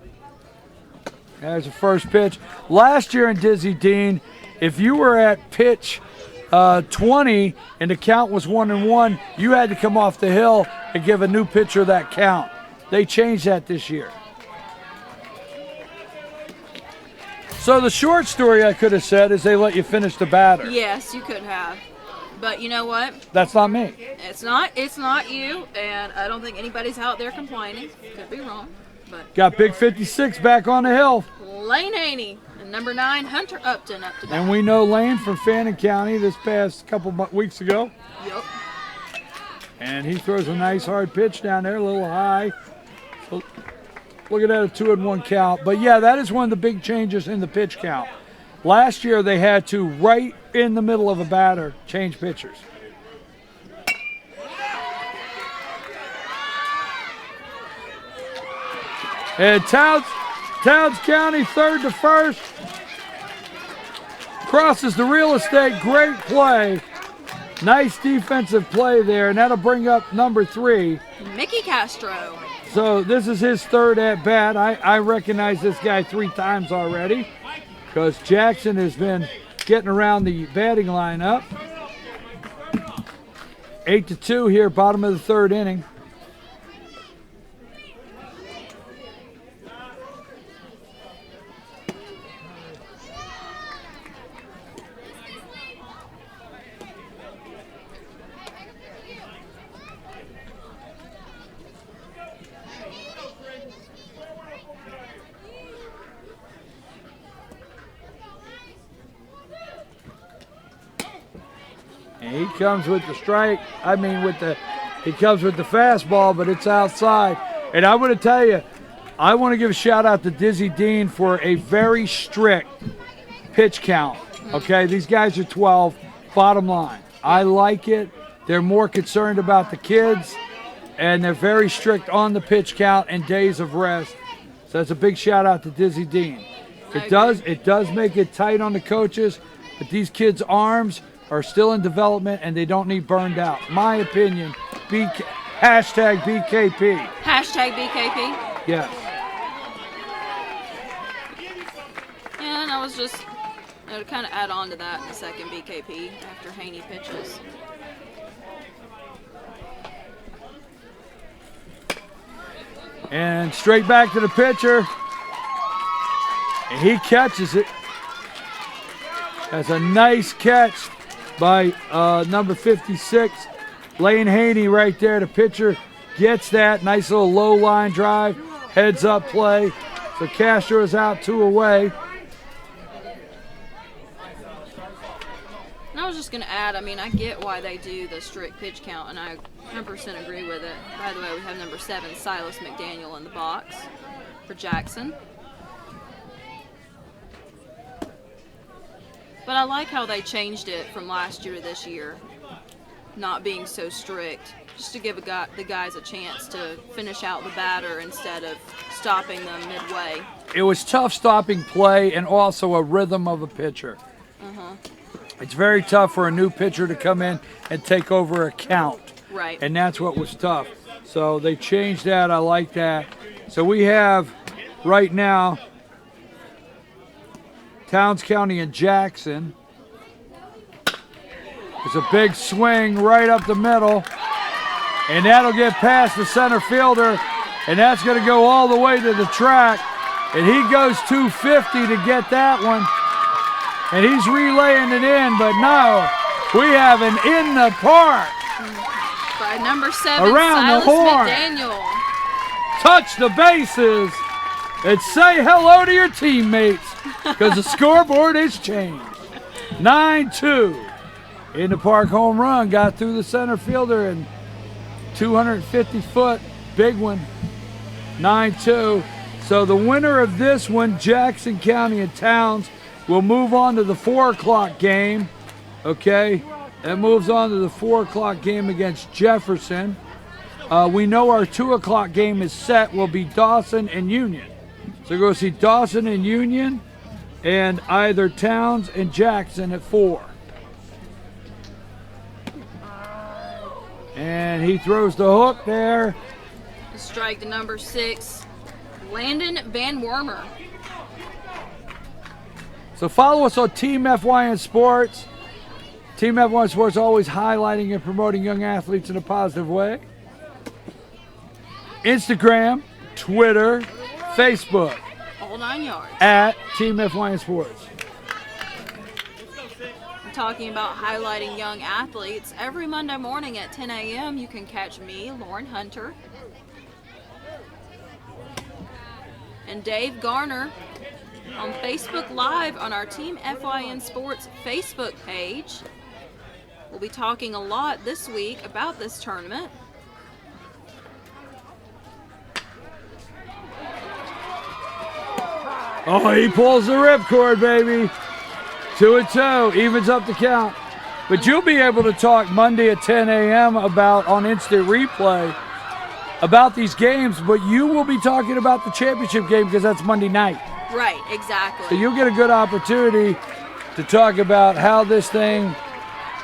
There's the first pitch. Last year in Dizzy Dean, if you were at pitch 20 and the count was 1-1, you had to come off the hill and give a new pitcher that count. They changed that this year. So the short story I could have said is they let you finish the batter. Yes, you could have. But you know what? That's not me. It's not you, and I don't think anybody's out there complaining. Could be wrong, but Got Big 56 back on the hill. Lane Haney and number 9 Hunter Upton up to bat. And we know Lane from Fannin County this past couple weeks ago. Yep. And he throws a nice hard pitch down there, a little high. So look at that, a 2-1 count. But yeah, that is one of the big changes in the pitch count. Last year they had to, right in the middle of a batter, change pitchers. And Towns County, third to first. Crosses the real estate, great play. Nice defensive play there, and that'll bring up number 3. Mickey Castro. So this is his third at bat. I recognize this guy 3 times already because Jackson has been getting around the batting lineup. 8-2 here, bottom of the 3rd inning. And he comes with the strike. He comes with the fastball, but it's outside. And I want to tell you, I want to give a shout out to Dizzy Dean for a very strict pitch count. Okay, these guys are 12, bottom line. I like it. They're more concerned about the kids, and they're very strict on the pitch count and days of rest. So it's a big shout out to Dizzy Dean. It does make it tight on the coaches, but these kids' arms are still in development and they don't need burned out. My opinion, hashtag BKP. Hashtag BKP. Yes. Yeah, and I was just, to kind of add on to that in a second, BKP, after Haney pitches. And straight back to the pitcher. And he catches it. That's a nice catch by number 56, Lane Haney right there. The pitcher gets that. Nice little low line drive, heads up play. So Castro is out 2 away. And I was just going to add, I get why they do the strict pitch count, and I 100% agree with it. By the way, we have number 7, Silas McDaniel, in the box for Jackson. But I like how they changed it from last year to this year, not being so strict, just to give the guys a chance to finish out the batter instead of stopping them midway. It was tough stopping play and also a rhythm of a pitcher. It's very tough for a new pitcher to come in and take over a count. Right. And that's what was tough. So they changed that. I like that. So we have right now Towns County and Jackson. It's a big swing right up the middle. And that'll get past the center fielder. And that's going to go all the way to the track. And he goes 250 to get that one. And he's relaying it in, but no, we have an in the park. By number 7, Around Silas the horn. McDaniel. Touch the bases. and say hello to your teammates because the scoreboard has changed. 9-2 in the park home run. Got through the center fielder and 250-foot big one. 9-2. So the winner of this one, Jackson County and Towns, will move on to the 4 o'clock game. Okay, that moves on to the 4 o'clock game against Jefferson. We know our 2 o'clock game is set. Will be Dawson and Union. So go see Dawson and Union, and either Towns and Jackson at 4. And he throws the hook there. Strike to number 6, Landon Van Wormer. So follow us on Team FYN Sports. Team FYN Sports always highlighting and promoting young athletes in a positive way. Instagram, Twitter, Facebook All 9 yards. at Team FYN Sports. I'm talking about highlighting young athletes. Every Monday morning at 10 a.m. you can catch me, Lauren Hunter, and Dave Garner on Facebook Live on our Team FYN Sports Facebook page. We'll be talking a lot this week about this tournament. Oh, he pulls the ripcord, baby. 2-2, evens up the count. But you'll be able to talk Monday at 10 a.m. about on Instant Replay about these games, but you will be talking about the championship game because that's Monday night. Right, So exactly. you'll get a good opportunity to talk about how this thing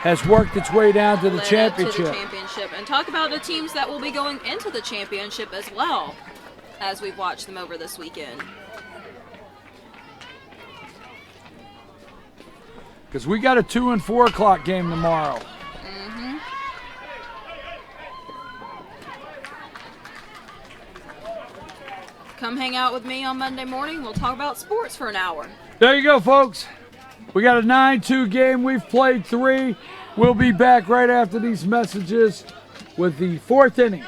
has worked its way down to the Led up championship. to the championship, and talk about the teams that will be going into the championship as well, as we've watched them over this weekend. Because we got a 2 and 4 o'clock game tomorrow. Come hang out with me on Monday morning. We'll talk about sports for an hour. There you go, folks. We got a 9-2 game. We've played 3. We'll be back right after these messages with the 4th inning.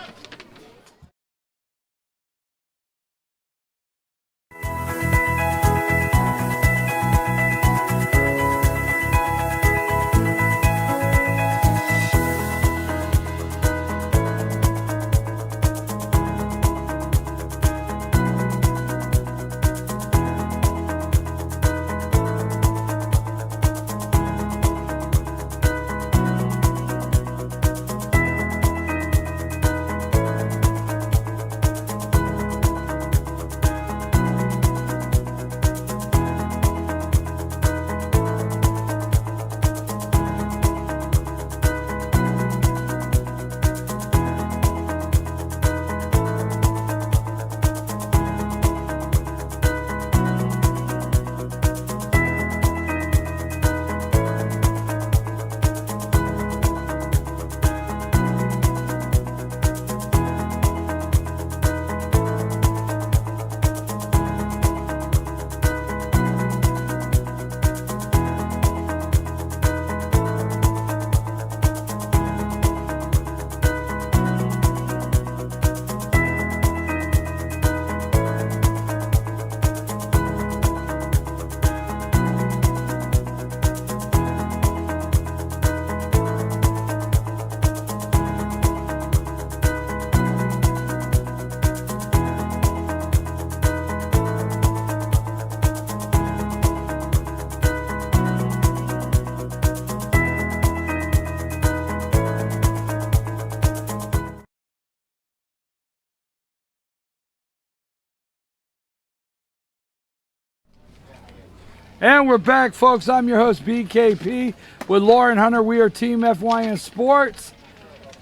And we're back, folks. I'm your host, BKP, with Lauren Hunter. We are Team FYN Sports,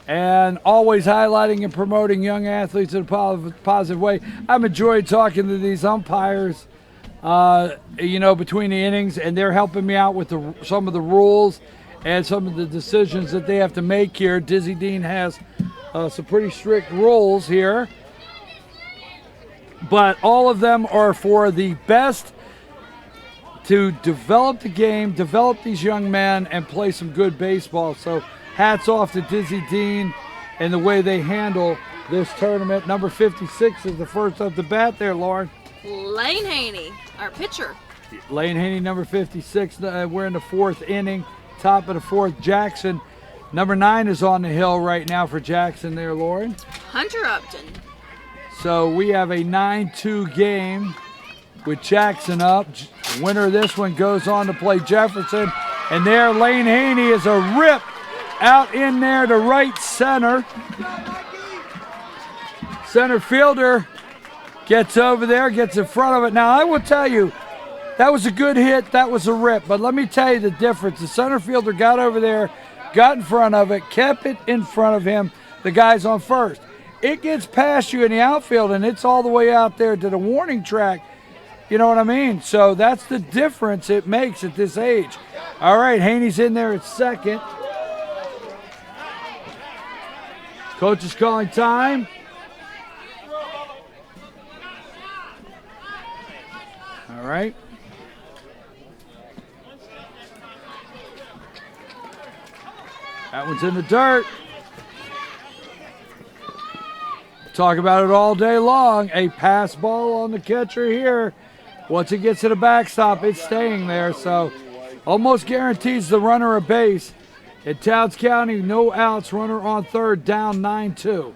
and always highlighting and promoting young athletes in a positive way. I've enjoyed talking to these umpires, between the innings, and they're helping me out with some of the rules and some of the decisions that they have to make here. Dizzy Dean has some pretty strict rules here, but all of them are for the best to develop the game, develop these young men, and play some good baseball. So hats off to Dizzy Dean and the way they handle this tournament. Number 56 is the first up the bat there, Lauren. Lane Haney, our pitcher. Lane Haney, number 56. We're in the 4th inning, top of the 4th. Jackson, number 9, is on the hill right now for Jackson there, Lauren. Hunter Upton. So we have a 9-2 game with Jackson up. Winner of this one goes on to play Jefferson. And there, Lane Haney is a rip out in there to right center. Center fielder gets over there, gets in front of it. Now, I will tell you, that was a good hit. That was a rip. But let me tell you the difference. The center fielder got over there, got in front of it, kept it in front of him. The guy's on first. It gets past you in the outfield, and it's all the way out there to the warning track. You know what I mean? So that's the difference it makes at this age. All right, Haney's in there at second. Coach is calling time. All right. That one's in the dirt. Talk about it all day long. A pass ball on the catcher here. Once it gets to the backstop, it's staying there. So almost guarantees the runner a base. At Towns County, no outs, runner on third, down 9-2.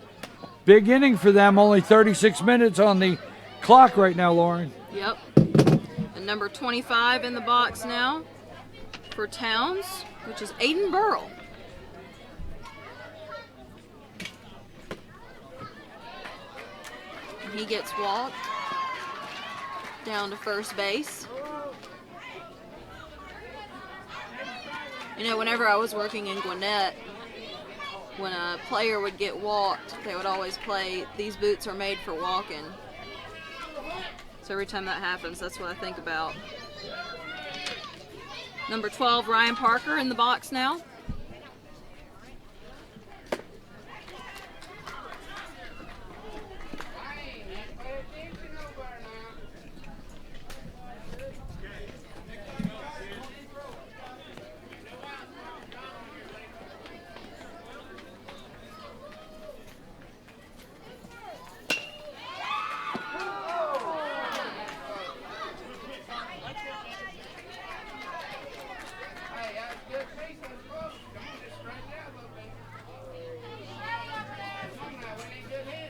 Big inning for them, only 36 minutes on the clock right now, Lauren. Yep. And number 25 in the box now for Towns, which is Aiden Burrell. And he gets walked down to first base. You know, whenever I was working in Gwinnett, when a player would get walked, they would always play "These Boots Are Made for Walking." So every time that happens, that's what I think about. Number 12, Ryan Parker in the box now.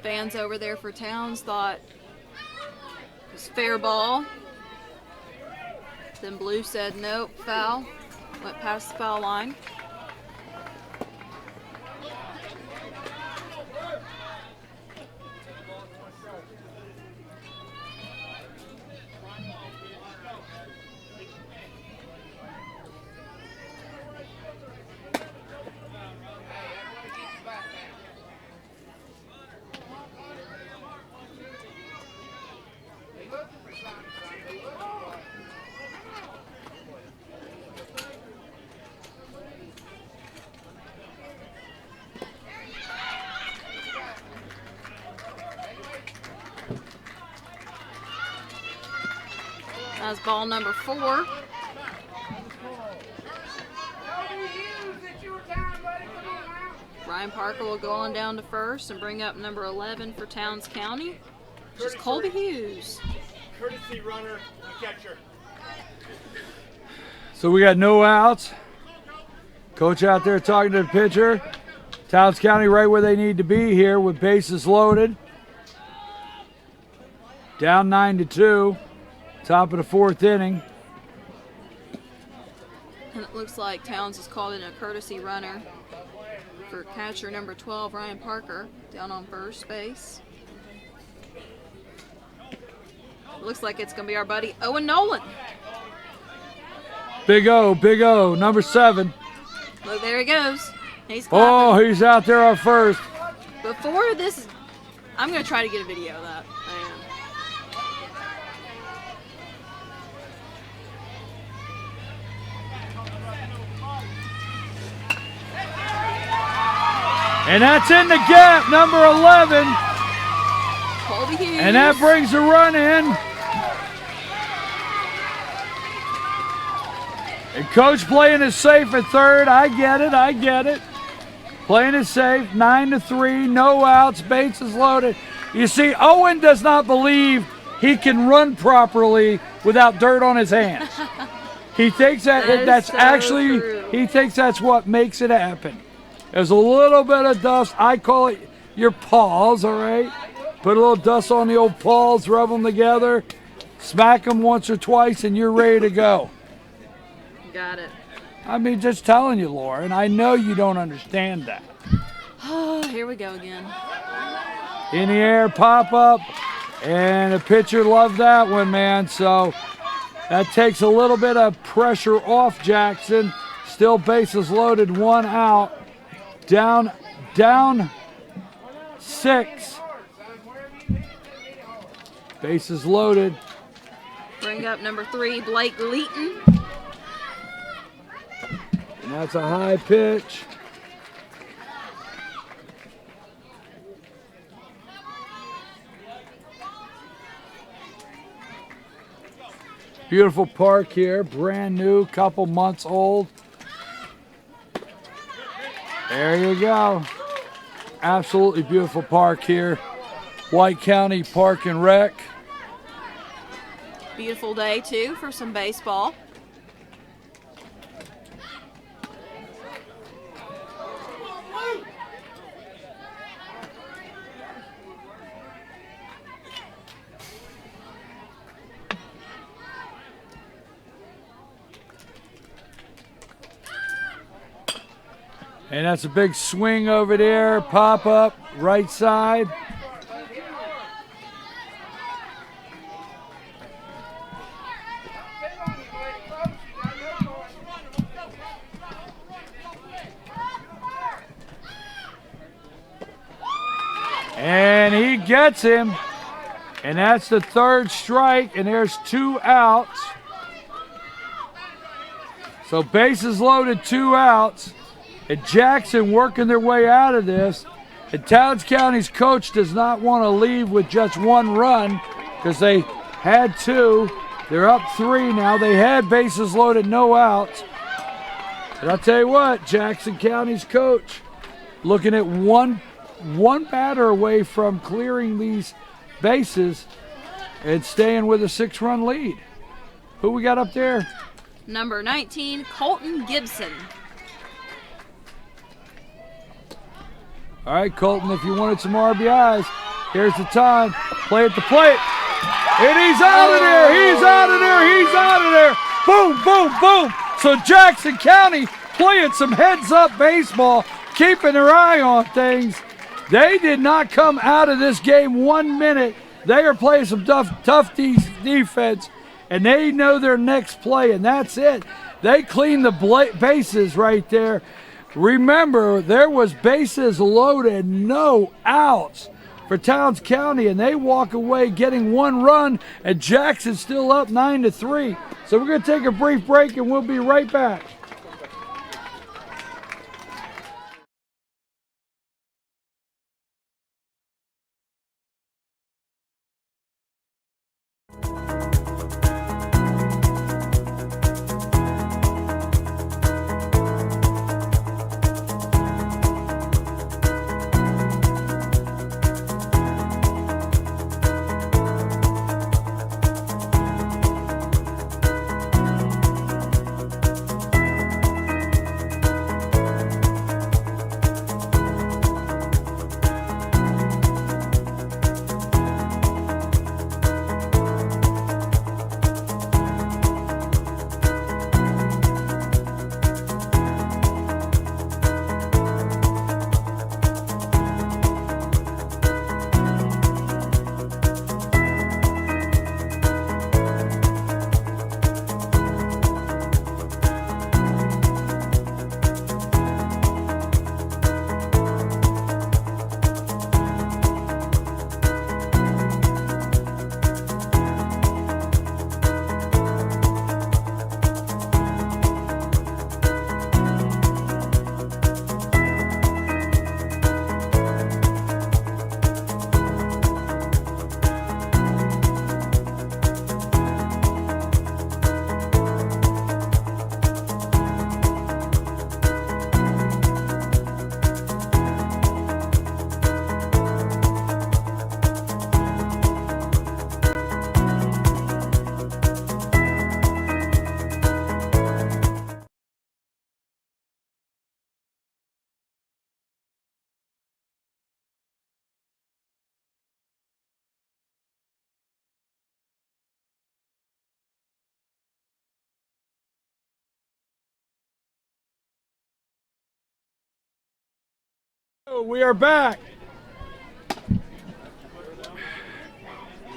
Fans over there for Towns thought it was fair ball. Then Blue said nope, foul. Went past the foul line. That's ball number 4. Ryan Parker will go on down to first and bring up number 11 for Towns County, which is Colby Hughes. Courtesy runner, catcher. So we got no outs. Coach out there talking to the pitcher. Towns County right where they need to be here with bases loaded. Down 9-2. Top of the 4th inning. And it looks like Towns is called in a courtesy runner for catcher number 12, Ryan Parker, down on first base. It looks like it's going to be our buddy Owen Nolan. Big O, number 7. Look, there he goes. He's clapping. Oh, he's out there on first. Before this, I'm going to try to get a video of that. And that's in the gap, number 11. Colby Hughes. And that brings a run in. And Coach playing it safe at third. I get it. Playing it safe, 9-3, no outs, bases loaded. You see, Owen does not believe he can run properly without dirt on his hands. He thinks That is that's so actually, true. he thinks that's what makes it happen. There's a little bit of dust. I call it your paws, all right? Put a little dust on the old paws, rub them together, smack them once or twice, and you're ready to go. Got it. I mean, just telling you, Lauren, I know you don't understand that. Oh, here we go again. In the air, pop up, and the pitcher loved that one, man. So that takes a little bit of pressure off Jackson. Still bases loaded, 1 out. Down 6. Bases loaded. Bring up number 3, Blake Leeton. And that's a high pitch. Beautiful park here, brand new, couple months old. There you go. Absolutely beautiful park here. White County Park and Rec. Beautiful day, too, for some baseball. And that's a big swing over there, pop up, right side. And he gets him. And that's the 3rd strike, and there's 2 outs. So bases loaded, 2 outs. And Jackson working their way out of this. And Towns County's coach does not want to leave with just 1 run because they had 2. They're up 3 now. They had bases loaded, no outs. But I'll tell you what, Jackson County's coach looking at one batter away from clearing these bases and staying with a 6-run lead. Who we got up there? Number 19, Colton Gibson. All right, Colton, if you wanted some RBIs, here's the time. Play at the plate. And he's out of there. He's out of there. He's out of there. Boom, boom, boom. So Jackson County playing some heads-up baseball, keeping their eye on things. They did not come out of this game 1 minute. They are playing some tough defense, and they know their next play, and that's it. They cleaned the bases right there. Remember, there was bases loaded, no outs for Towns County, and they walk away getting 1 run, and Jackson's still up 9-3. So we're going to take a brief break, and we'll be right back. We are back.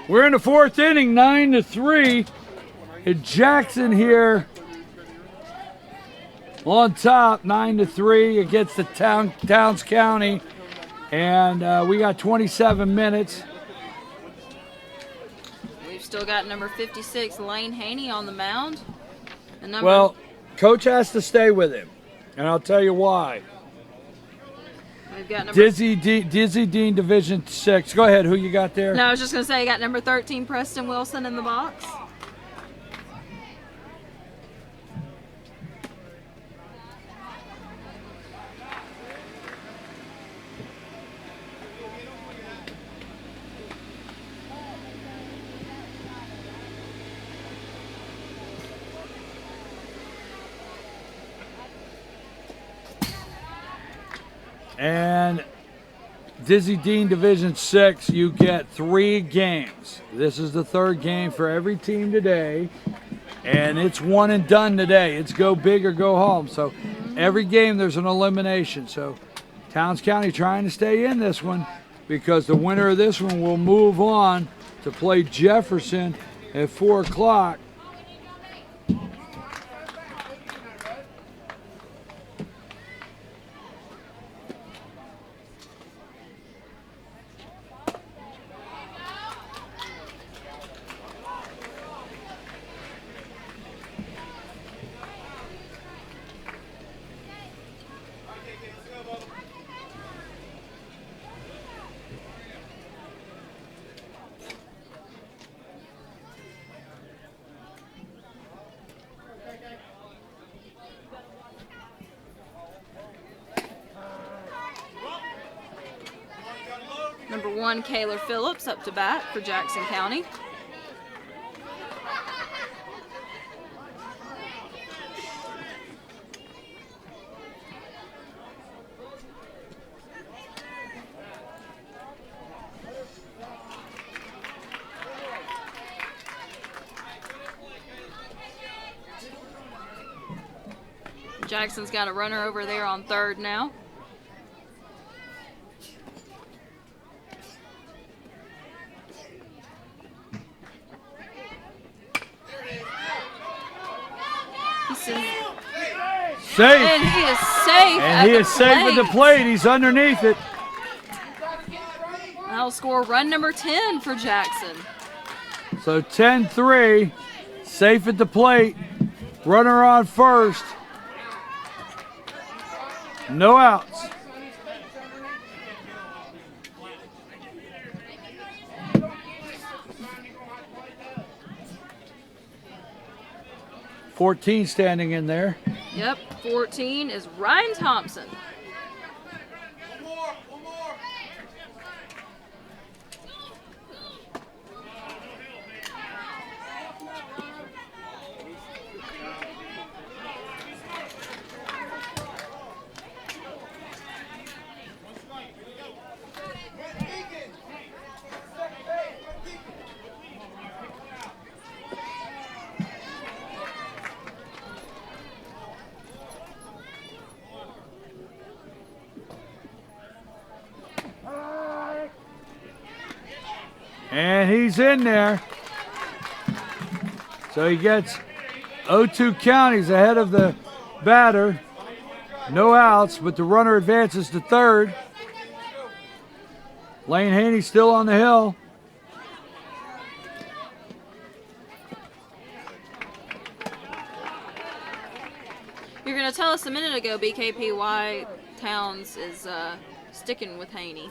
We're in the fourth inning, 9-3. And Jackson here on top, 9-3 against the Towns County. And we got 27 minutes. We've still got number 56, Lane Haney, on the mound. And Well, Coach has to stay with him, and I'll tell you why. we've got number. Dizzy Dean, Division 6. Go ahead, who you got there? No, I was just going to say, you got number 13, Preston Wilson, in the box. And Dizzy Dean Division 6, you get 3 games. This is the third game for every team today. And it's one and done today. It's go big or go home. So every game there's an elimination. So Towns County trying to stay in this one because the winner of this one will move on to play Jefferson at 4 o'clock. Number 1, Kaylor Phillips, up to bat for Jackson County. Jackson's got a runner over there on third now. Safe. And he is safe. And he is safe at the plate. He's underneath it. That'll score run number 10 for Jackson. So 10-3, safe at the plate. Runner on first. No outs. .14 standing in there. Yep, 14 is Ryan Thompson. One more. One more. And he's in there. So he gets O2 County's ahead of the batter. No outs, but the runner advances to third. Lane Haney still on the hill. You're going to tell us a minute ago, BKP, why Towns is sticking with Haney.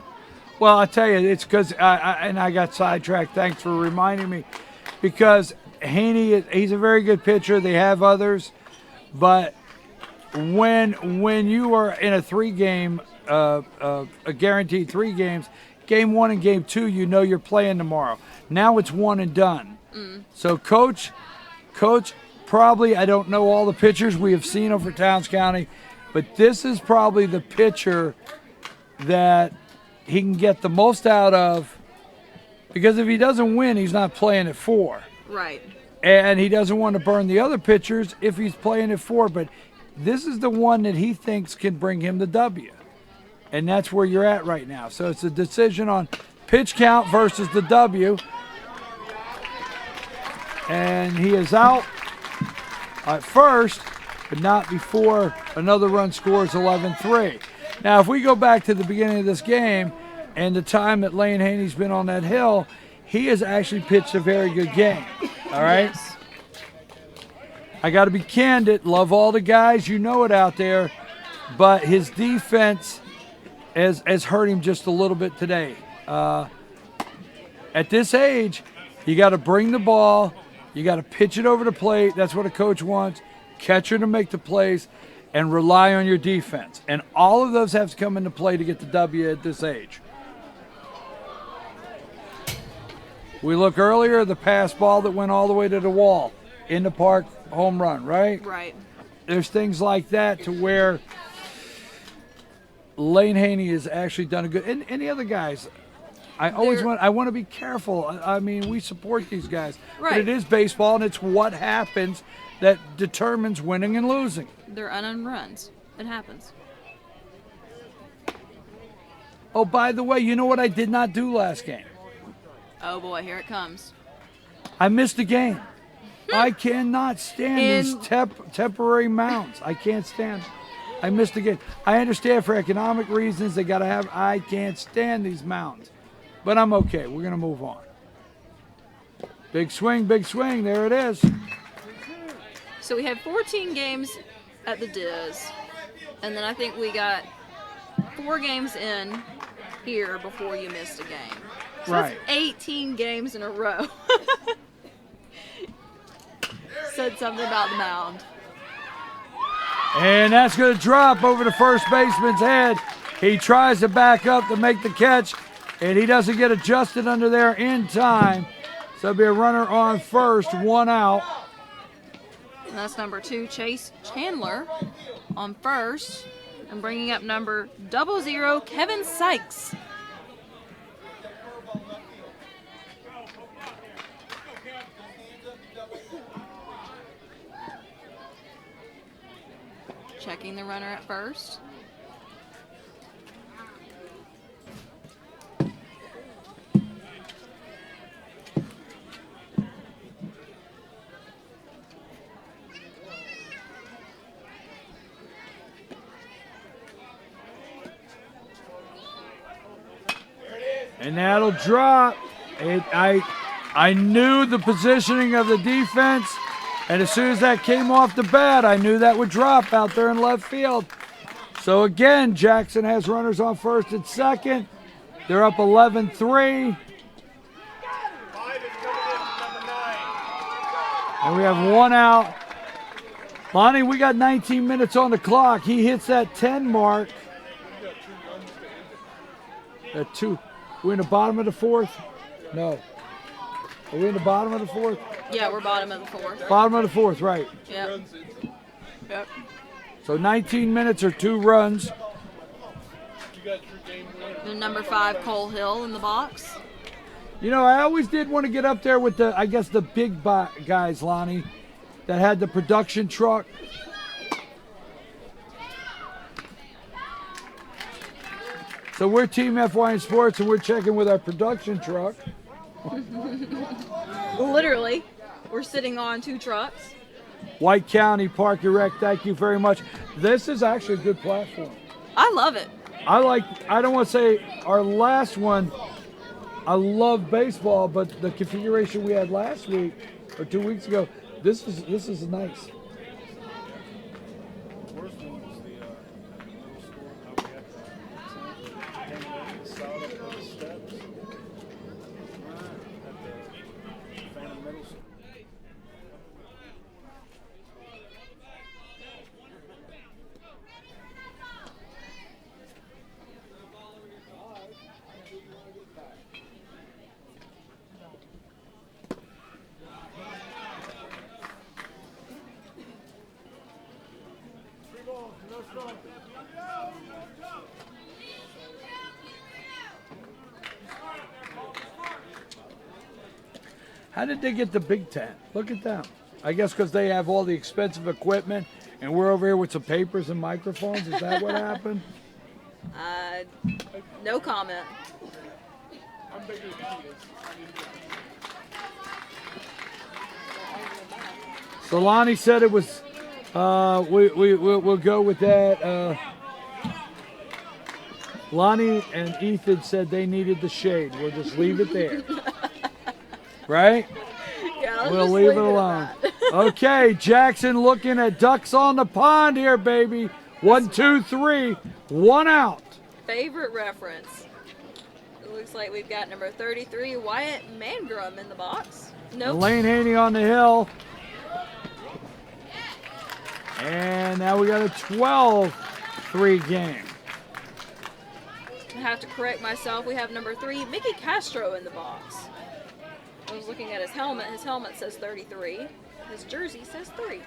Well, I tell you, it's because I got sidetracked. Thanks for reminding me. Because Haney, he's a very good pitcher. They have others, but when you are in a 3-game, a guaranteed 3 games, game 1 and game 2, you know you're playing tomorrow. Now it's one and done. So coach, probably, I don't know all the pitchers we have seen over Towns County, but this is probably the pitcher that he can get the most out of, because if he doesn't win, he's not playing at 4. Right. And he doesn't want to burn the other pitchers if he's playing at 4, but this is the one that he thinks can bring him the W. And that's where you're at right now. So it's a decision on pitch count versus the W. And he is out at first, but not before another run scores 11-3. Now, if we go back to the beginning of this game and the time that Lane Haney's been on that hill, he has actually pitched a very good game. All right? Yes. I got to be candid. Love all the guys. You know it out there. But his defense has hurt him just a little bit today. At this age, you got to bring the ball. You got to pitch it over the plate. That's what a coach wants. Catcher to make the plays and rely on your defense. And all of those have to come into play to get the W at this age. We look earlier, the pass ball that went all the way to the wall in the park, home run, right? Right. There's things like that to where Lane Haney has actually done a good. And the other guys, I want to be careful. I mean, we support these guys, but Right. it is baseball, and it's what happens that determines winning and losing. They're unearned runs. It happens. Oh, by the way, you know what I did not do last game? Oh boy, here it comes. I missed a game. I cannot stand these In- temporary mounds. I can't stand. I missed a game. I understand for economic reasons they got to have. I can't stand these mounds, but I'm okay. We're gonna move on. Big swing, big swing. There it is. So we had 14 games at the Diz, and then I think we got 4 games in here before you missed a game. So Right. that's 18 games in a row. Said something about the mound. And that's going to drop over the first baseman's head. He tries to back up to make the catch, and he doesn't get adjusted under there in time. So it'll be a runner on first, 1 out. And that's number 2, Chase Chandler, on first. And bringing up number 00, Kevin Sykes. Checking the runner at first. And that'll drop. I knew the positioning of the defense, and as soon as that came off the bat, I knew that would drop out there in left field. So again, Jackson has runners on first and second. They're up 11-3. 5 is coming in, number 9. And we have 1 out. Lonnie, we got 19 minutes on the clock. He hits that 10 mark. At 2. We're in the bottom of the 4th? No. Are we in the bottom of the 4th? Yeah, we're bottom of the 4th. Bottom of the 4th, right. Yep. Yep. So 19 minutes or 2 runs. And number 5, Cole Hill in the box. You know, I always did want to get up there with the, I guess, the big guys, Lonnie, that had the production truck. So we're Team FY Sports, and we're checking with our production truck. Literally, we're sitting on 2 trucks. White County Park and Rec, thank you very much. This is actually a good platform. I love it. I don't want to say our last one, I love baseball, but the configuration we had last week or 2 weeks ago, this is nice. How did they get the Big Ten? Look at them. I guess because they have all the expensive equipment, and we're over here with some papers and microphones. Is that what happened? No comment. I'm bigger than he is. So Lonnie said it was. We'll go with that. Lonnie and Ethan said they needed the shade. We'll just leave it there. Right? Yeah, let's We'll just leave it alone. Okay, Jackson looking at ducks on the pond here, baby. 1, 2, 3, 1 out. Favorite reference. It looks like we've got number 33, Wyatt Mangrum in the box. Nope. Lane Haney on the hill. And now we got a 12-3 game. I have to correct myself. We have number 3, Mickey Castro in the box. I was looking at his helmet. His helmet says 33. His jersey says 3.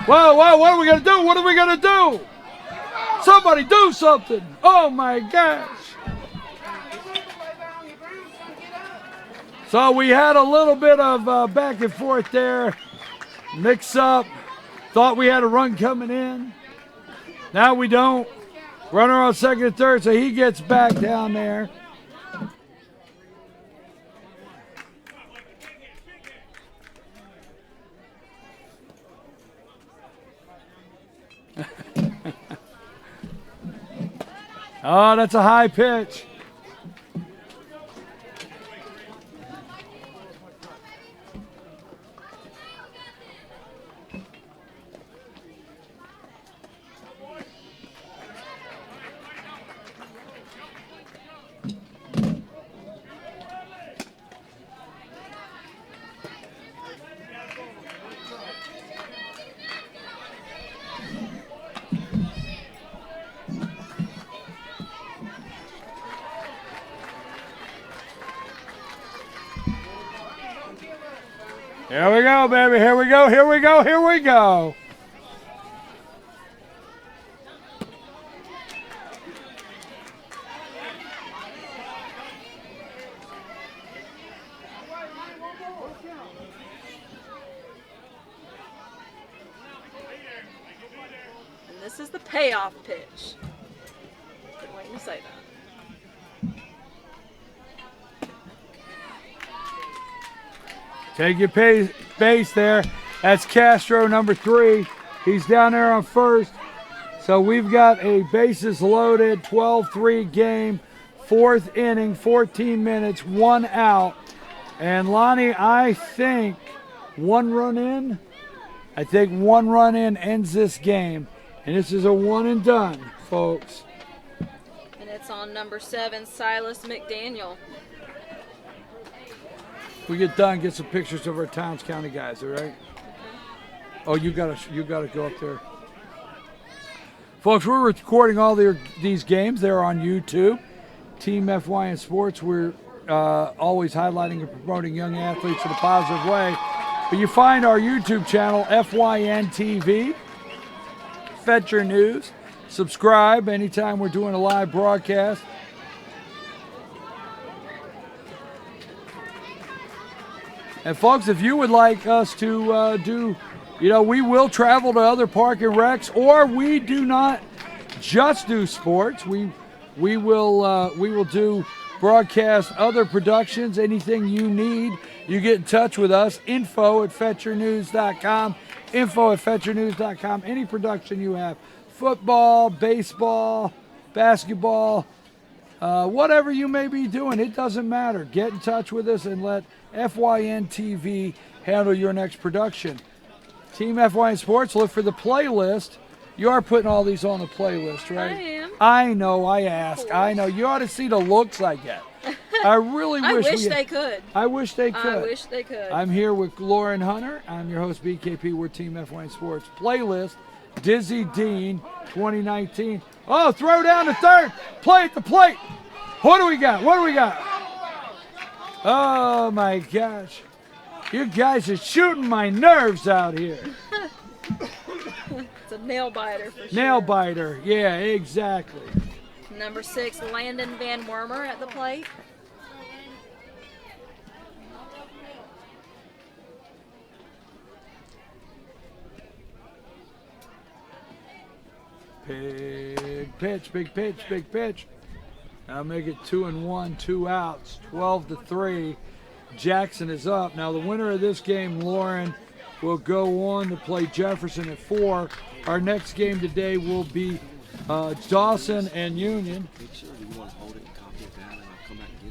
Whoa, what are we going to do? What are we going to do? Somebody do something. Oh, my gosh. So we had a little bit of back and forth there. Mix up. Thought we had a run coming in. Now we don't. Runner on second and third, so he gets back down there. Oh, that's a high pitch. Here we go, baby. Here we go. Here we go. Here we go. And this is the payoff pitch. Been waiting to say that. Take your base there. That's Castro, number 3. He's down there on first. So we've got a bases loaded, 12-3 game, 4th inning, 14 minutes, 1 out. And Lonnie, I think 1 run in. I think 1 run in ends this game. And this is a 1 and done, folks. And it's on number 7, Silas McDaniel. We get done, get some pictures of our Towns County guys, all right? Oh, you gotta go up there. Folks, we're recording all these games. They're on YouTube. Team FYN Sports. We're always highlighting and promoting young athletes in a positive way. But you find our YouTube channel, FYN TV. Fetcher News. Subscribe anytime we're doing a live broadcast. And folks, if you would like us to do, we will travel to other park and recs, or we do not just do sports. We will do broadcast other productions. Anything you need, you get in touch with us. info@fetchernews.com. info@fetchernews.com. Any production you have, football, baseball, basketball, whatever you may be doing, it doesn't matter. Get in touch with us and let FYN TV handle your next production. Team FYN Sports, look for the playlist. You are putting all these on the playlist, right? I am. I know, I ask. I know. You ought to see the looks I get. I really wish they could. I wish they could. I wish they could. I'm here with Lauren Hunter. I'm your host, BKP. We're Team FYN Sports. Playlist, Dizzy Dean, 2019. Oh, throw down to third. Play at the plate. What do we got? What do we got? Oh, my gosh. You guys are shooting my nerves out here. It's a nail biter for sure. Nail biter. Yeah, exactly. Number 6, Landon Van Wormer at the plate. Big pitch, big pitch, big pitch. Now make it 2-1, 2 outs, 12-3. Jackson is up. Now the winner of this game, Lauren, will go on to play Jefferson at 4. Our next game today will be Dawson and Union. Make sure you want to hold it and copy it down, and I'll come back and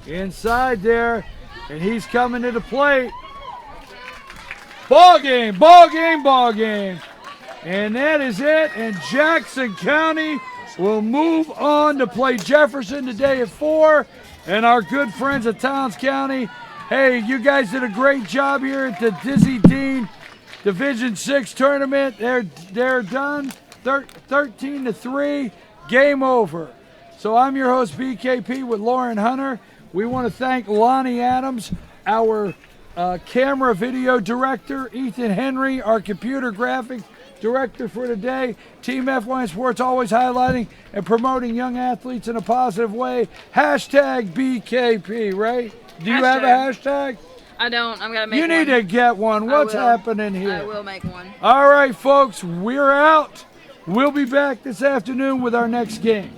get it. Inside there, and he's coming to the plate. Ball game, ball game, ball game. And that is it, and Jackson County will move on to play Jefferson today at 4. And our good friends at Towns County, hey, you guys did a great job here at the Dizzy Dean Division 6 tournament. They're done, 13-3, game over. So I'm your host, BKP, with Lauren Hunter. We want to thank Lonnie Adams, our camera video director, Ethan Henry, our computer graphic director for today. Team FYN Sports always highlighting and promoting young athletes in a positive way. Hashtag BKP, right? Do you have a hashtag? I don't. I'm going to make You one. need to get one. What's will. happening here? I will make one. All right, folks, we're out. We'll be back this afternoon with our next game.